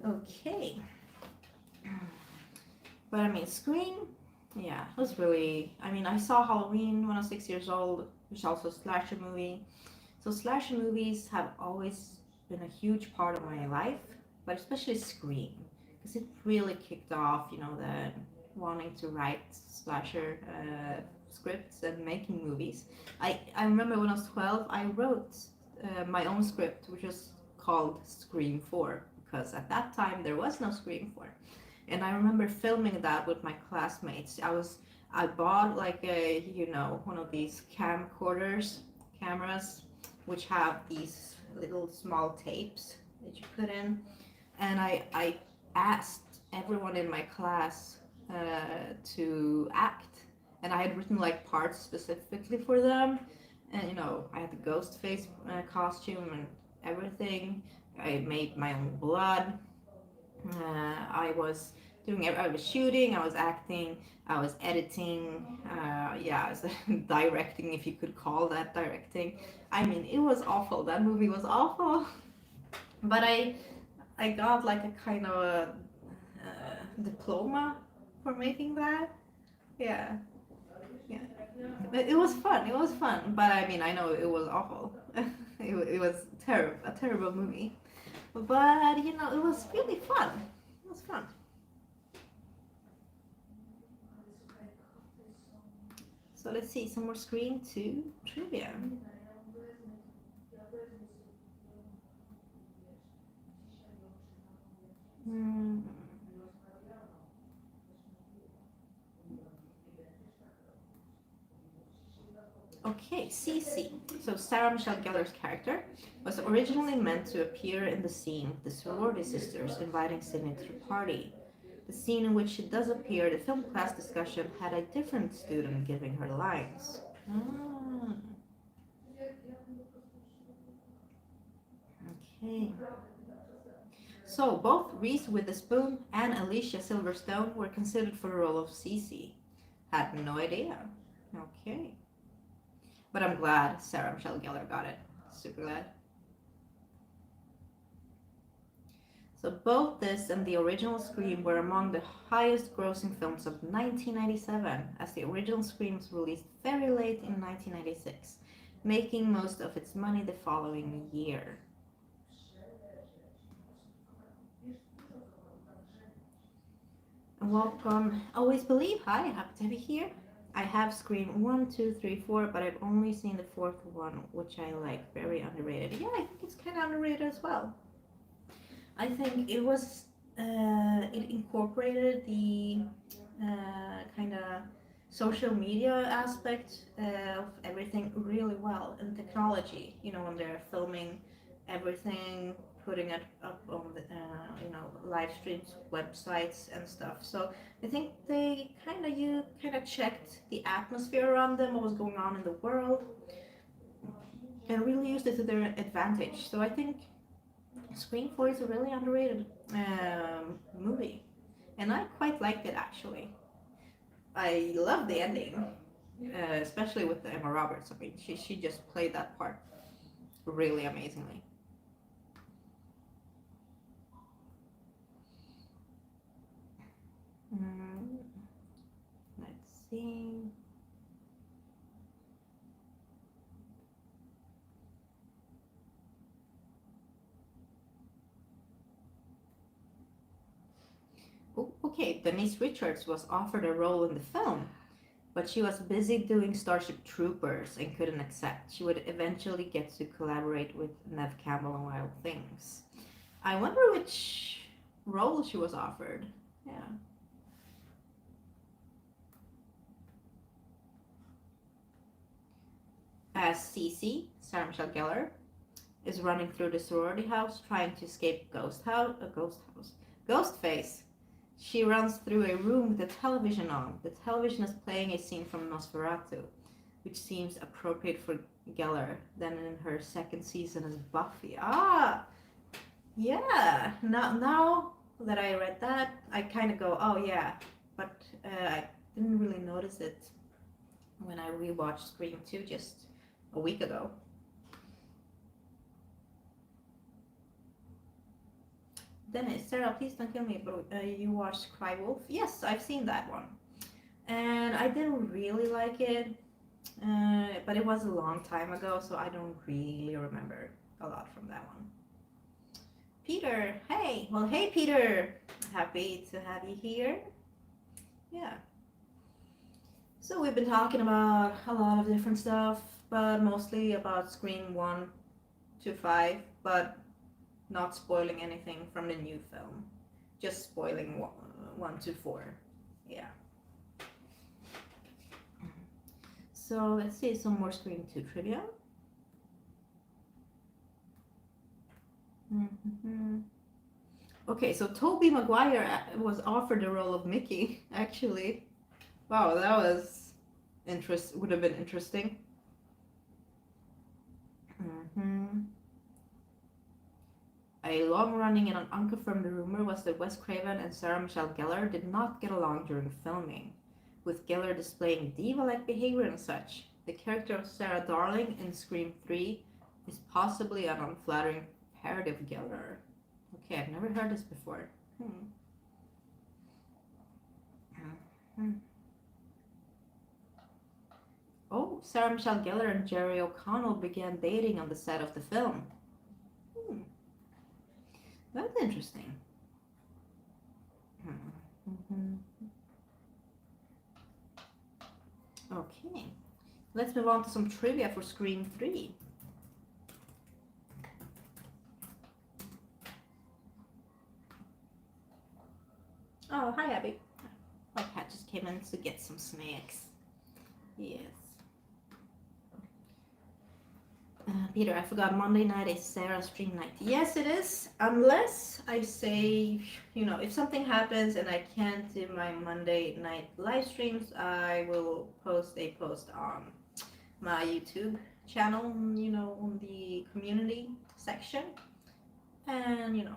Okay. But I mean, Scream, yeah, it was really. I mean, I saw Halloween when I was 6 years old, which is also a slasher movie. So slasher movies have always been a huge part of my life. but especially Scream, because it really kicked off, you know, the wanting to write slasher scripts and making movies. I remember when I was 12, I wrote my own script, which was called Scream 4, because at that time there was no Scream 4. And I remember filming that with my classmates. I bought like a, you know, one of these cameras, which have these little small tapes that you put in. And I asked everyone in my class to act. And I had written like parts specifically for them. And, you know, I had the ghost face costume and everything. I made my own blood. I was shooting, I was acting, I was editing, yeah, I was directing, if you could call that directing. I mean, it was awful. That movie was awful. But I got like a kind of a diploma for making that. Yeah, yeah. But it was fun. It was fun. But I mean, I know it was awful. It was a terrible movie. But you know, it was really fun. It was fun. So let's see, some more Scream 2 trivia. Hmm. Okay, Cece. So Sarah Michelle Gellar's character was originally meant to appear in the scene with the sorority sisters inviting Sydney to the party. The scene in which she does appear, the film class discussion, had a different student giving her lines. Ah, okay. So both Reese Witherspoon and Alicia Silverstone were considered for the role of Cece. Had no idea. Okay. But I'm glad Sarah Michelle Gellar got it. Super glad. So both this and the original Scream were among the highest grossing films of 1997, as the original Scream was released very late in 1996, making most of its money the following year. And welcome, Always Believe. Hi, happy to be here. I have Scream 1, 2, 3, 4, but I've only seen the fourth one, which I like. Very underrated. Yeah, I think it's kind of underrated as well. I think it incorporated the kind of social media aspect of everything really well, and technology, you know, when they're filming everything, putting it up on the, you know, live streams, websites and stuff. So I think you kind of checked the atmosphere around them, what was going on in the world, and really used it to their advantage. So I think Scream 4 is a really underrated movie, and I quite liked it actually. I love the ending, especially with Emma Roberts. I mean, she just played that part really amazingly. Mm, let's see. Oh, okay, Denise Richards was offered a role in the film, but she was busy doing Starship Troopers and couldn't accept. She would eventually get to collaborate with Nev Campbell on Wild Things. I wonder which role she was offered. Yeah. As Cece, Sarah Michelle Gellar, is running through the sorority house trying to escape Ghostface. She runs through a room with the television on. The television is playing a scene from Nosferatu, which seems appropriate for Gellar. Then in her second season as Buffy. Ah, yeah. Now that I read that, I kind of go, oh yeah. But I didn't really notice it when I rewatched Scream 2 just a week ago. Dennis, Sarah, please don't kill me, but you watched Cry Wolf? Yes, I've seen that one. And I didn't really like it, but it was a long time ago, so I don't really remember a lot from that one. Peter, hey. Well, hey, Peter. Happy to have you here. Yeah. So we've been talking about a lot of different stuff, but mostly about Scream 1 to 5, but not spoiling anything from the new film. Just spoiling 1 to 4. Yeah. So let's see some more Scream 2 trivia. Okay, so Tobey Maguire was offered the role of Mickey, actually. Wow, that was would have been interesting. A long-running and unconfirmed rumor was that Wes Craven and Sarah Michelle Gellar did not get along during filming, with Gellar displaying diva-like behavior and such. The character of Sarah Darling in Scream 3 is possibly an unflattering parody of Gellar. Okay, I've never heard this before. Oh, Sarah Michelle Gellar and Jerry O'Connell began dating on the set of the film. That's interesting. Okay, let's move on to some trivia for Scream 3. Oh, hi, Abby. My cat just came in to get some snacks. Yes. Peter, I forgot Monday night is Sarah's stream night. Yes, it is. Unless I say, if something happens and I can't do my Monday night live streams, I will post a post on my YouTube channel, on the community section. And,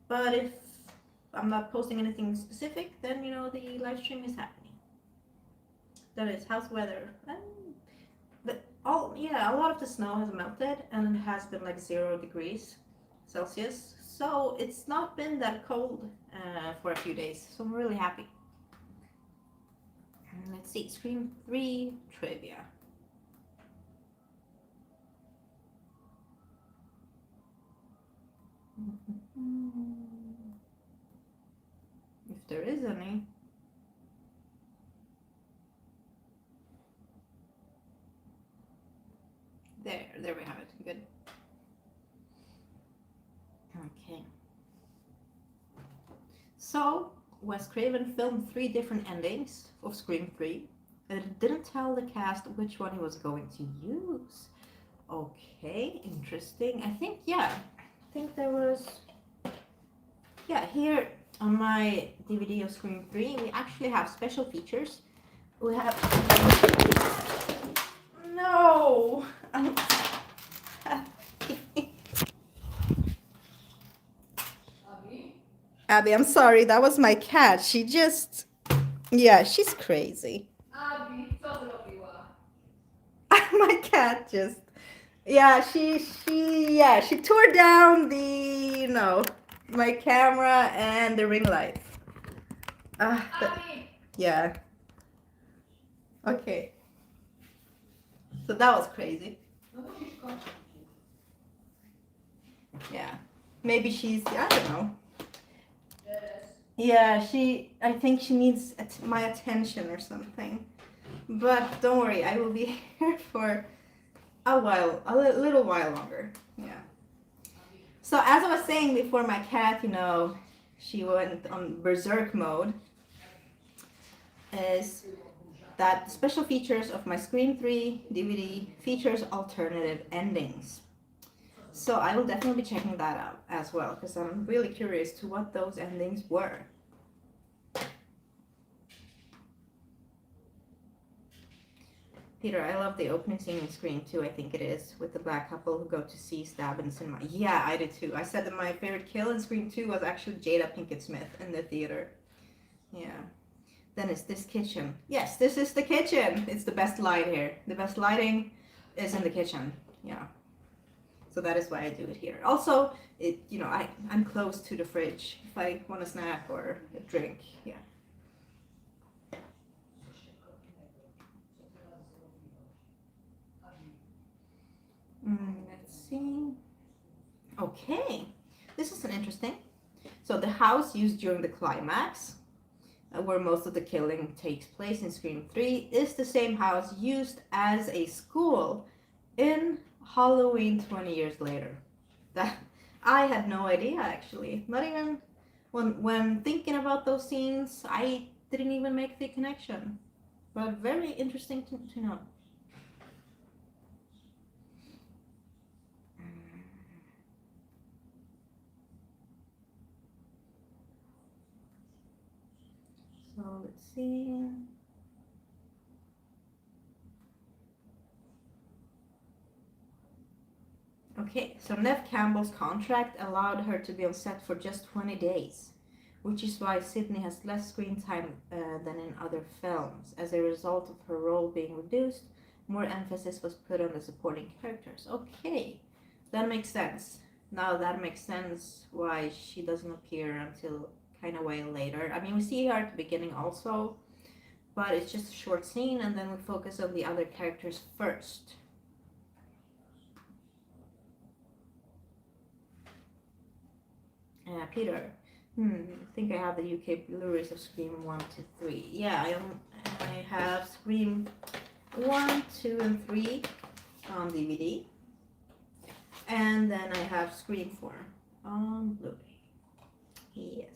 but if I'm not posting anything specific, then, the live stream is happening. That is, how's weather? A lot of the snow has melted and it has been like 0 degrees Celsius. So it's not been that cold for a few days. So I'm really happy. Let's see, Scream 3 trivia. If there is any. There we have it. Good. Okay. So, Wes Craven filmed 3 different endings of Scream 3, and it didn't tell the cast which one he was going to use. Okay, interesting. I think there was... Yeah, here on my DVD of Scream 3, we actually have special features. We have... No! Abby, I'm sorry, that was my cat. She just... Yeah, she's crazy. Abby, my cat just... Yeah, she tore down my camera and the ring light. Yeah. Okay. So that was crazy. Yeah. Maybe she's, I don't know. Yeah, I think she needs my attention or something. But don't worry, I will be here for a little while longer. Yeah. So as I was saying before, my cat, she went on berserk mode. Is that the special features of my Scream 3 DVD features alternative endings. So I will definitely be checking that out as well, because I'm really curious to what those endings were. Peter, I love the opening scene in Scream 2, I think it is, with the black couple who go to see Stab in the cinema. Yeah, I did too. I said that my favorite kill in Scream 2 was actually Jada Pinkett Smith in the theater. Yeah. Then it's this kitchen. Yes, this is the kitchen. It's the best light here. The best lighting is in the kitchen. Yeah. So that is why I do it here. Also, I'm close to the fridge if I want a snack or a drink. Yeah. Let's see. Okay. This is house used during the climax, where most of the killing takes place in Scream 3, is the same house used as a school in Halloween 20 years later. That I had no idea, actually. Not even when thinking about those scenes, I didn't even make the connection. But very interesting to know. So let's see. Okay, so Neve Campbell's contract allowed her to be on set for just 20 days, which is why Sydney has less screen time than in other films. As a result of her role being reduced, more emphasis was put on the supporting characters. Okay, that makes sense. Now that makes sense why she doesn't appear until kind of way later. I mean, we see her at the beginning also, but it's just a short scene, and then we focus on the other characters first. Peter. I think I have the UK Blu-rays of Scream 1 to 3. Yeah, I have Scream 1, 2, and 3 on DVD. And then I have Scream 4 on Blu-ray. Yes.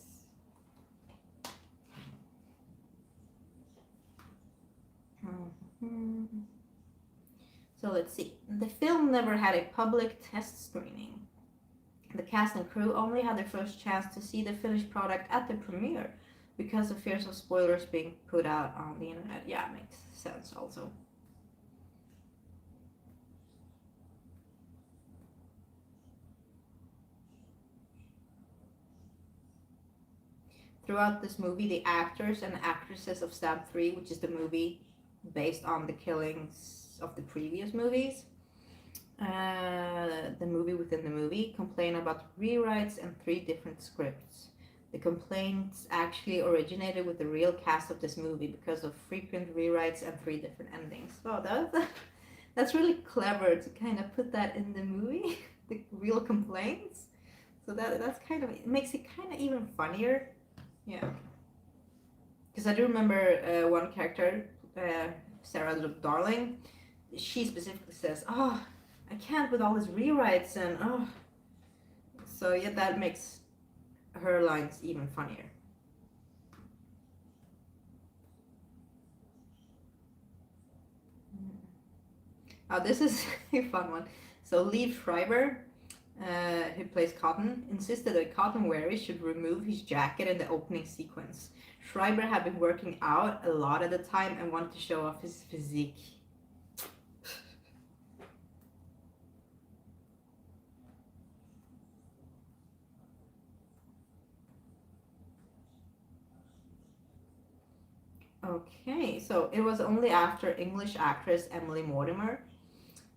So let's see. The film never had a public test screening. The cast and crew only had their first chance to see the finished product at the premiere because of fears of spoilers being put out on the internet. Yeah, makes sense also. Throughout this movie, the actors and actresses of Stab 3, which is the movie based on the killings of the previous movies, the movie within the movie, complain about rewrites and 3 different scripts. The complaints actually originated with the real cast of this movie because of frequent rewrites and 3 different endings. So that's really clever to kind of put that in the movie, the real complaints. So that's kind of, it makes it kind of even funnier. Yeah. Because I do remember one character, Sarah Darling, she specifically says, "Oh, I can't with all these rewrites," and oh. So yeah, that makes her lines even funnier. Oh, this is a fun one. So Liev Schreiber, who plays Cotton, insisted that Cotton Wary should remove his jacket in the opening sequence. Schreiber had been working out a lot at the time and wanted to show off his physique. Okay, so it was only after English actress Emily Mortimer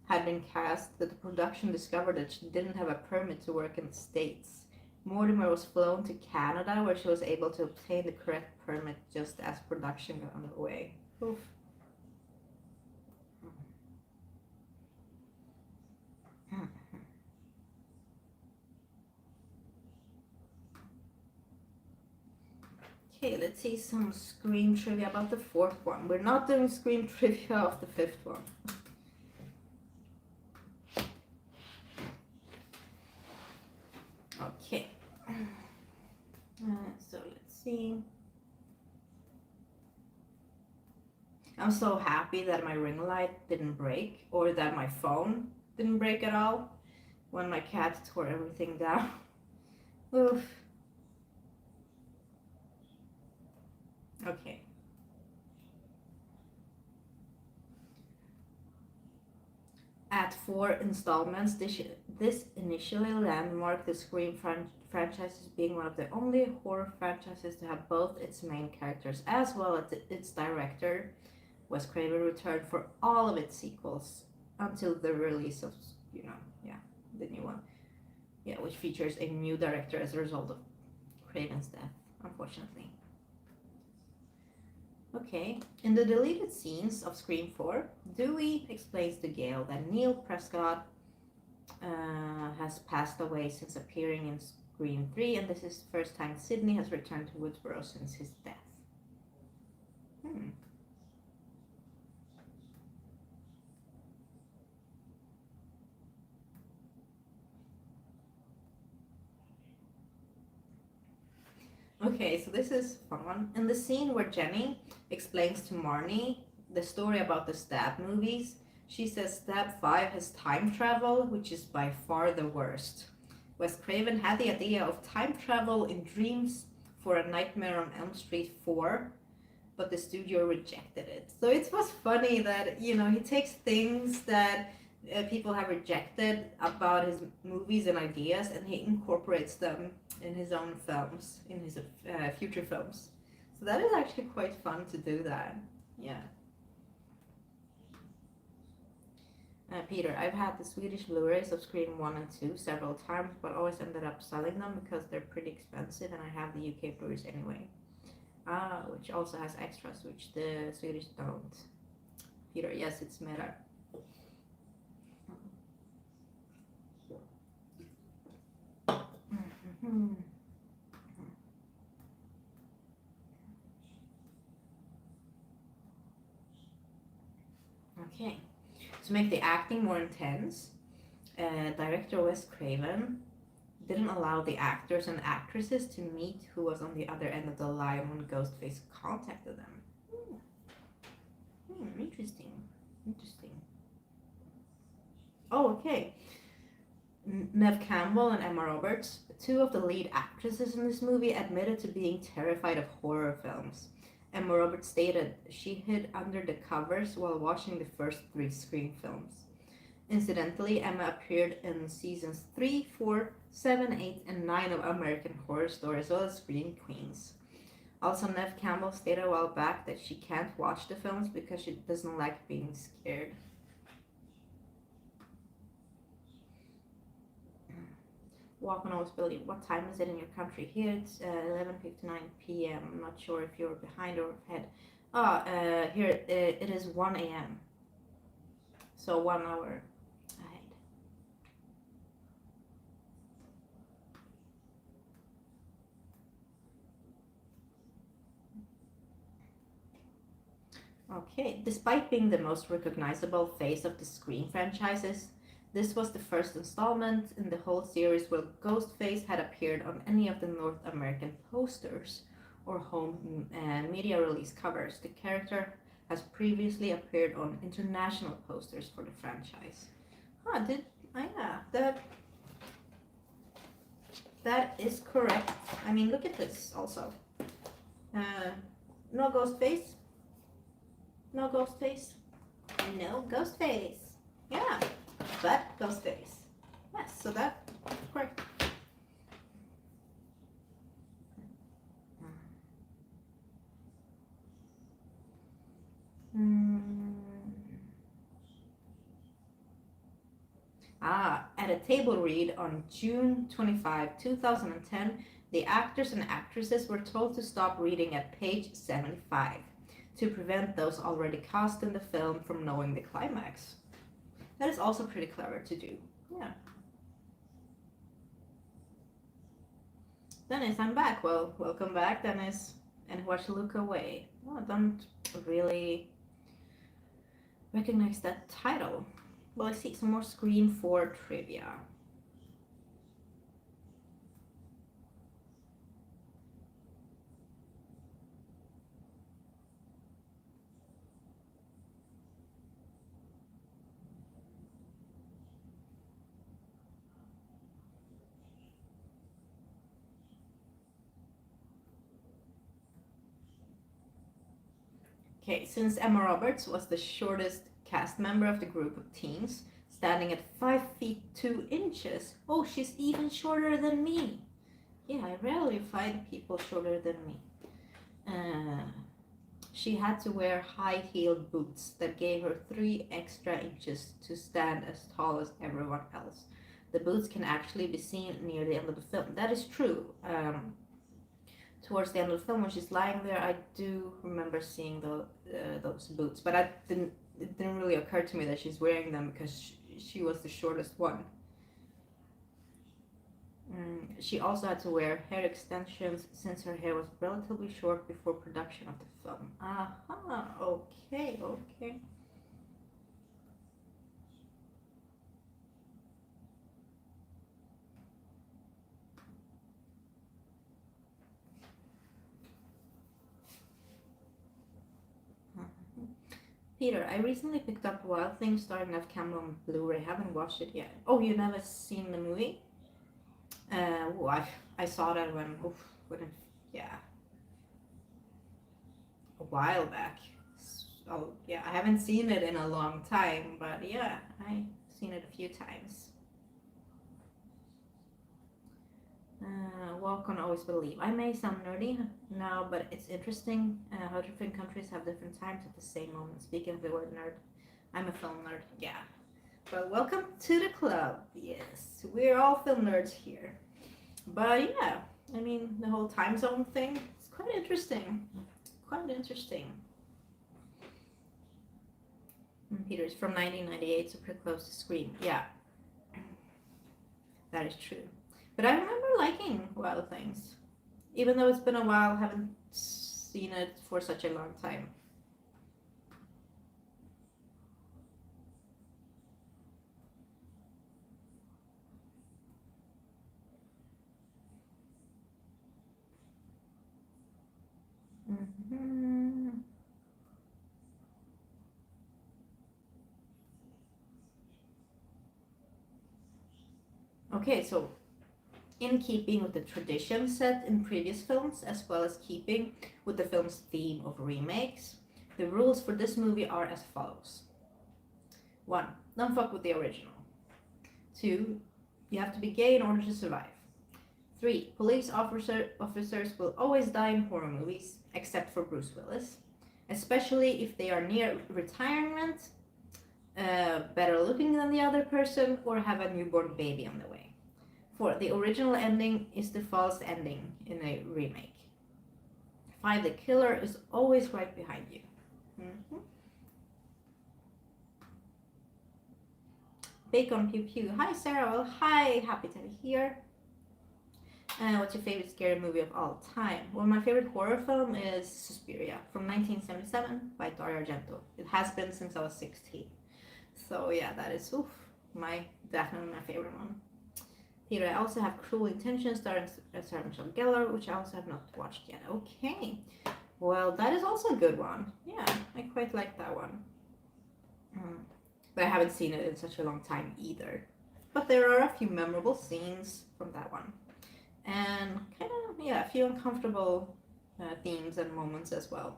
had been cast that the production discovered that she didn't have a permit to work in the States. Mortimer was flown to Canada where she was able to obtain the correct permit just as production got underway. Oof. Okay, let's see some Scream trivia about the 4th one. We're not doing Scream trivia of the 5th one. Okay. So let's see. I'm so happy that my ring light didn't break, or that my phone didn't break at all when my cat tore everything down. Oof. Okay. At 4 installments, this initially landmarked the Scream franchise as being one of the only horror franchises to have both its main characters as well as its director, Wes Craven, returned for all of its sequels until the release of, the new one. Yeah, which features a new director as a result of Craven's death, unfortunately. Okay, in the deleted scenes of Scream 4, Dewey explains to Gale that Neil Prescott has passed away since appearing in Scream 3, and this is the first time Sidney has returned to Woodsboro since his death. Hmm. Okay, so this is a fun one. In the scene where Jenny explains to Marnie the story about the Stab movies, she says Stab 5 has time travel, which is by far the worst. Wes Craven had the idea of time travel in dreams for A Nightmare on Elm Street 4, but the studio rejected it. So it was funny that, you know, he takes things that people have rejected about his movies and ideas, and he incorporates them in his own films, in his future films. So that is actually quite fun to do that. Yeah. Peter, I've had the Swedish Blu-rays of Scream 1 and 2 several times, but always ended up selling them because they're pretty expensive, and I have the UK Blu-rays anyway. Which also has extras, which the Swedish don't. Peter, yes, it's meta. Okay, to make the acting more intense, director Wes Craven didn't allow the actors and actresses to meet who was on the other end of the line when Ghostface contacted them. Interesting. Oh, okay. Neve Campbell and Emma Roberts, two of the lead actresses in this movie, admitted to being terrified of horror films. Emma Roberts stated she hid under the covers while watching the first 3 Scream films. Incidentally, Emma appeared in seasons 3, 4, 7, 8, and 9 of American Horror Story, as well as Scream Queens. Also, Neve Campbell stated a while back that she can't watch the films because she doesn't like being scared. Walk on Always Billy, what time is it in your country? Here it's 11:59 p.m. I'm not sure if you're behind or ahead. Here it is 1 a.m. So 1 hour ahead. Okay, despite being the most recognizable face of the Scream franchises, this was the first installment in the whole series where Ghostface had appeared on any of the North American posters or home media release covers. The character has previously appeared on international posters for the franchise. That is correct. I mean, look at this also. No Ghostface. No Ghostface. No Ghostface. Yeah, but Ghostface. Yes, so that's correct. At a table read on June 25, 2010, the actors and actresses were told to stop reading at page 75 to prevent those already cast in the film from knowing the climax. That is also pretty clever to do. Yeah. Dennis, I'm back. Well, welcome back, Dennis. And watch Look Away. Oh, I don't really recognize that title. Well, I see some more Scream 4 trivia. Okay, since Emma Roberts was the shortest cast member of the group of teens, standing at 5 feet 2 inches. Oh, she's even shorter than me. Yeah, I rarely find people shorter than me. She had to wear high-heeled boots that gave her 3 extra inches to stand as tall as everyone else. The boots can actually be seen near the end of the film. That is true. Towards the end of the film, when she's lying there, I do remember seeing those boots, but it didn't really occur to me that she's wearing them because she was the shortest one. She also had to wear hair extensions since her hair was relatively short before production of the film. Aha, okay, okay. Peter, I recently picked up Wild Things starring Nev Campbell on Blu-ray. Haven't watched it yet. Oh, you never seen the movie? I saw that when it, yeah, a while back. Oh, yeah, I haven't seen it in a long time, but yeah, I've seen it a few times. Walk on Always Believe. I may sound nerdy now, but it's interesting how different countries have different times at the same moment. Speaking of the word nerd, I'm a film nerd, yeah. Well, welcome to the club. Yes, we're all film nerds here. But yeah, I mean, the whole time zone thing, it's quite interesting. Quite interesting. Peter's from 1998, so pretty close to Scream. Yeah, that is true. But I remember liking Wild Things. Even though it's been a while, I haven't seen it for such a long time. Mm-hmm. Okay, so in keeping with the tradition set in previous films, as well as keeping with the film's theme of remakes, the rules for this movie are as follows. 1. Don't fuck with the original. 2. You have to be gay in order to survive. 3. Police officers will always die in horror movies, except for Bruce Willis, especially if they are near retirement, better looking than the other person, or have a newborn baby on the way. 4. The original ending is the false ending in a remake. 5. The killer is always right behind you. Mm-hmm. Bacon Pew Pew. Hi Sarah. Well, hi. Happy to be here. What's your favorite scary movie of all time? Well, my favorite horror film is Suspiria from 1977 by Dario Argento. It has been since I was 16. So yeah, that is definitely my favorite one. Peter, I also have Cruel Intentions starring Sarah Michelle Gellar, which I also have not watched yet. Okay. Well, that is also a good one. Yeah, I quite like that one. But I haven't seen it in such a long time either. But there are a few memorable scenes from that one. And kind of, yeah, a few uncomfortable themes and moments as well.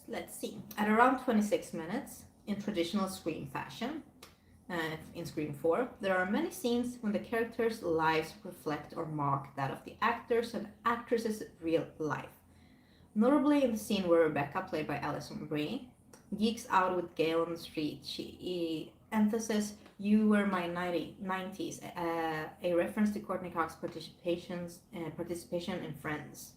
Let's see. At around 26 minutes, in traditional Scream fashion, in Scream 4, there are many scenes when the characters' lives reflect or mock that of the actors and actresses' real life. Notably in the scene where Rebecca, played by Alison Brie, geeks out with Gail on the street, she emphasizes "You were my 90s," a reference to Courtney Cox's participation in Friends.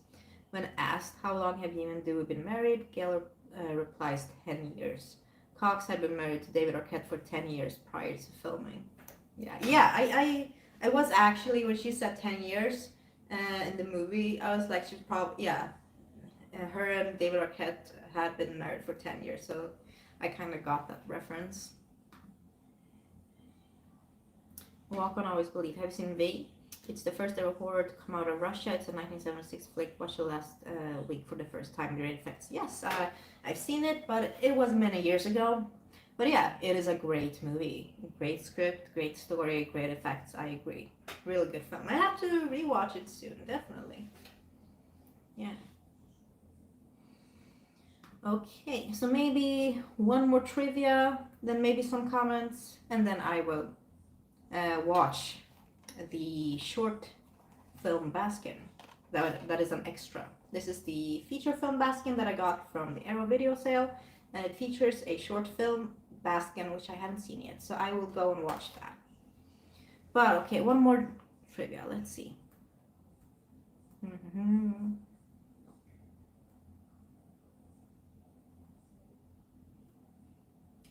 When asked how long have you and Dewey been married, Gail replies 10 years. Cox had been married to David Arquette for 10 years prior to filming. I was actually, when she said 10 years in the movie, I was like, she's probably, yeah, her and David Arquette had been married for 10 years, so I kind of got that reference. Walk on Always Believe. Have you seen V? It's the first ever horror to come out of Russia. It's a 1976 flick. Watched it last week for the first time. Great effects. Yes, I've seen it, but it was many years ago. But yeah, it is a great movie. Great script, great story, great effects. I agree. Really good film. I have to rewatch it soon, definitely. Yeah. Okay, so maybe one more trivia, then maybe some comments, and then I will watch the short film Baskin. That is an extra. This is the feature film Baskin that I got from the Arrow video sale, and it features a short film Baskin which I haven't seen yet, so I will go and watch that. But okay, one more trivia. Let's see.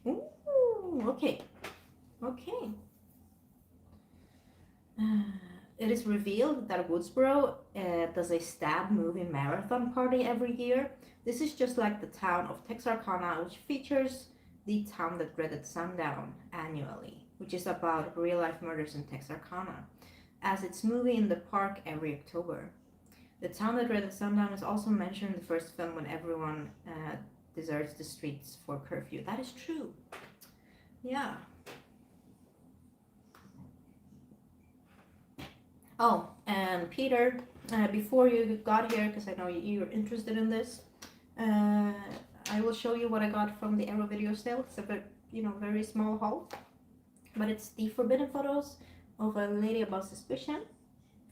Ooh, okay. Okay. It is revealed that Woodsboro does a stab movie marathon party every year. This is just like the town of Texarkana, which features the town that dreaded sundown annually, which is about real life murders in Texarkana, as it's movie in the park every October. The town that dreaded sundown is also mentioned in the first film when everyone deserts the streets for curfew. That is true. Yeah. Oh, and Peter, before you got here, because I know you're interested in this, I will show you what I got from the Arrow video sale. It's a bit, very small haul, but it's the forbidden photos of a lady above suspicion.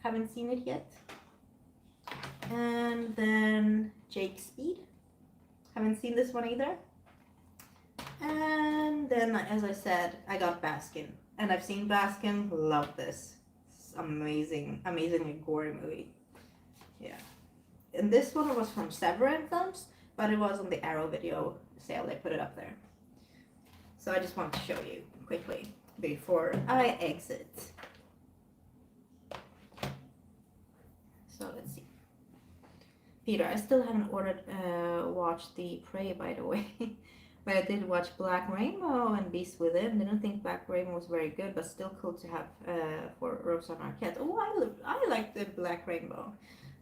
Haven't seen it yet. And then Jake Speed. Haven't seen this one either. And then, as I said, I got Baskin, and I've seen Baskin. Love this. Amazingly gory movie. Yeah. And this one was from Severin Films, but it was on the Arrow video sale. They put it up there. So I just want to show you quickly before I exit. So let's see. Peter, I still haven't watched The Prey, by the way. But I did watch Black Rainbow and Beast Within. Didn't think Black Rainbow was very good, but still cool to have for Rosanna Arquette. Oh, I like the Black Rainbow.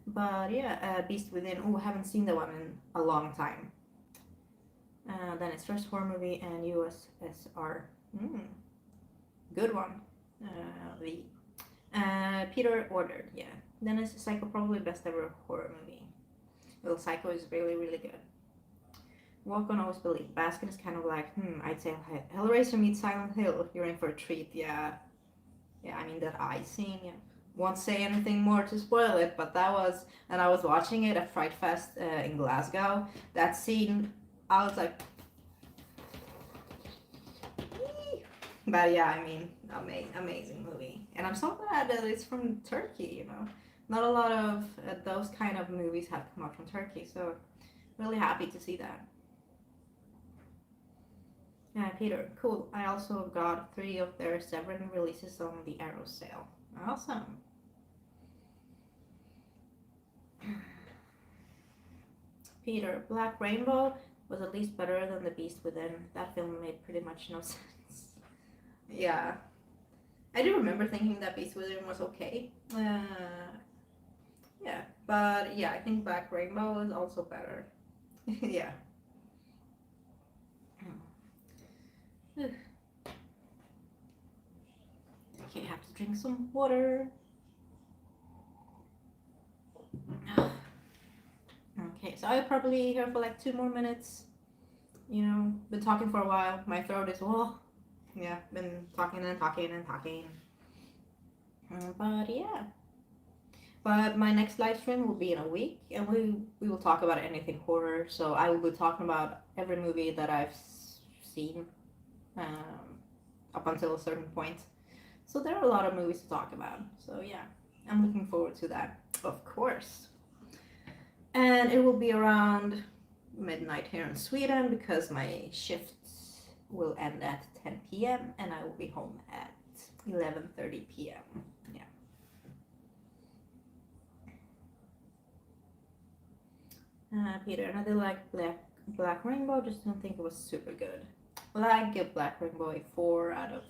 But yeah, Beast Within. Oh, I haven't seen that one in a long time. Then it's first horror movie and USSR. Good one. Peter ordered, yeah. Then it's Psycho, probably best ever horror movie. Well, Psycho is really, really good. Walk on Always Believe. Baskin is kind of like, I'd say Hellraiser meets Silent Hill. You're in for a treat, yeah. Yeah, I mean, that eye scene, yeah. Won't say anything more to spoil it, but that was, and I was watching it at Fright Fest in Glasgow. That scene, I was like, ee. But yeah, I mean, amazing movie. And I'm so glad that it's from Turkey, Not a lot of those kind of movies have come out from Turkey, so really happy to see that. Yeah, Peter, cool. I also got 3 of their Severin releases on the Arrow sale. Awesome. Peter, Black Rainbow was at least better than The Beast Within. That film made pretty much no sense. Yeah. I do remember thinking that Beast Within was okay. Yeah, but yeah, I think Black Rainbow is also better. Yeah. Okay, I have to drink some water. Okay, so I'll probably be here for like 2 more minutes. Been talking for a while. My throat is, yeah, been talking and talking and talking. But yeah. But my next live stream will be in a week, and we will talk about anything horror. So I will be talking about every movie that I've seen up until a certain point. So there are a lot of movies to talk about. So yeah, I'm looking forward to that, of course. And it will be around midnight here in Sweden because my shifts will end at 10 p.m. and I will be home at 11:30 p.m. Peter, another like Black Rainbow, just don't think it was super good. Well, I give Black Rainbow a 4 out of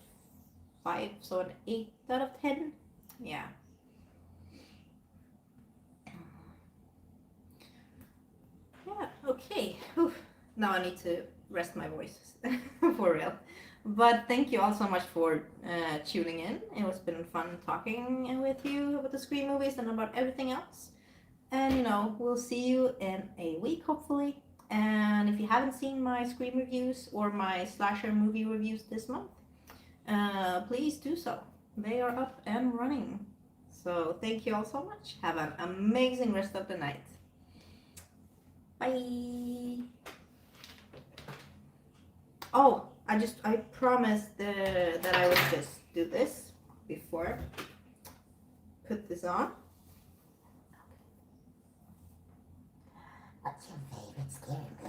5, so an 8 out of 10. Yeah. Yeah, okay. Whew. Now I need to rest my voice for real. But thank you all so much for tuning in. It was been fun talking with you about the Scream movies and about everything else. And we'll see you in a week hopefully. And if you haven't seen my Scream reviews or my slasher movie reviews this month, please do so. They are up and running. So thank you all so much. Have an amazing rest of the night. Bye. Oh, I promised that I would just do this before. Put this on. What's your favorite scary movie?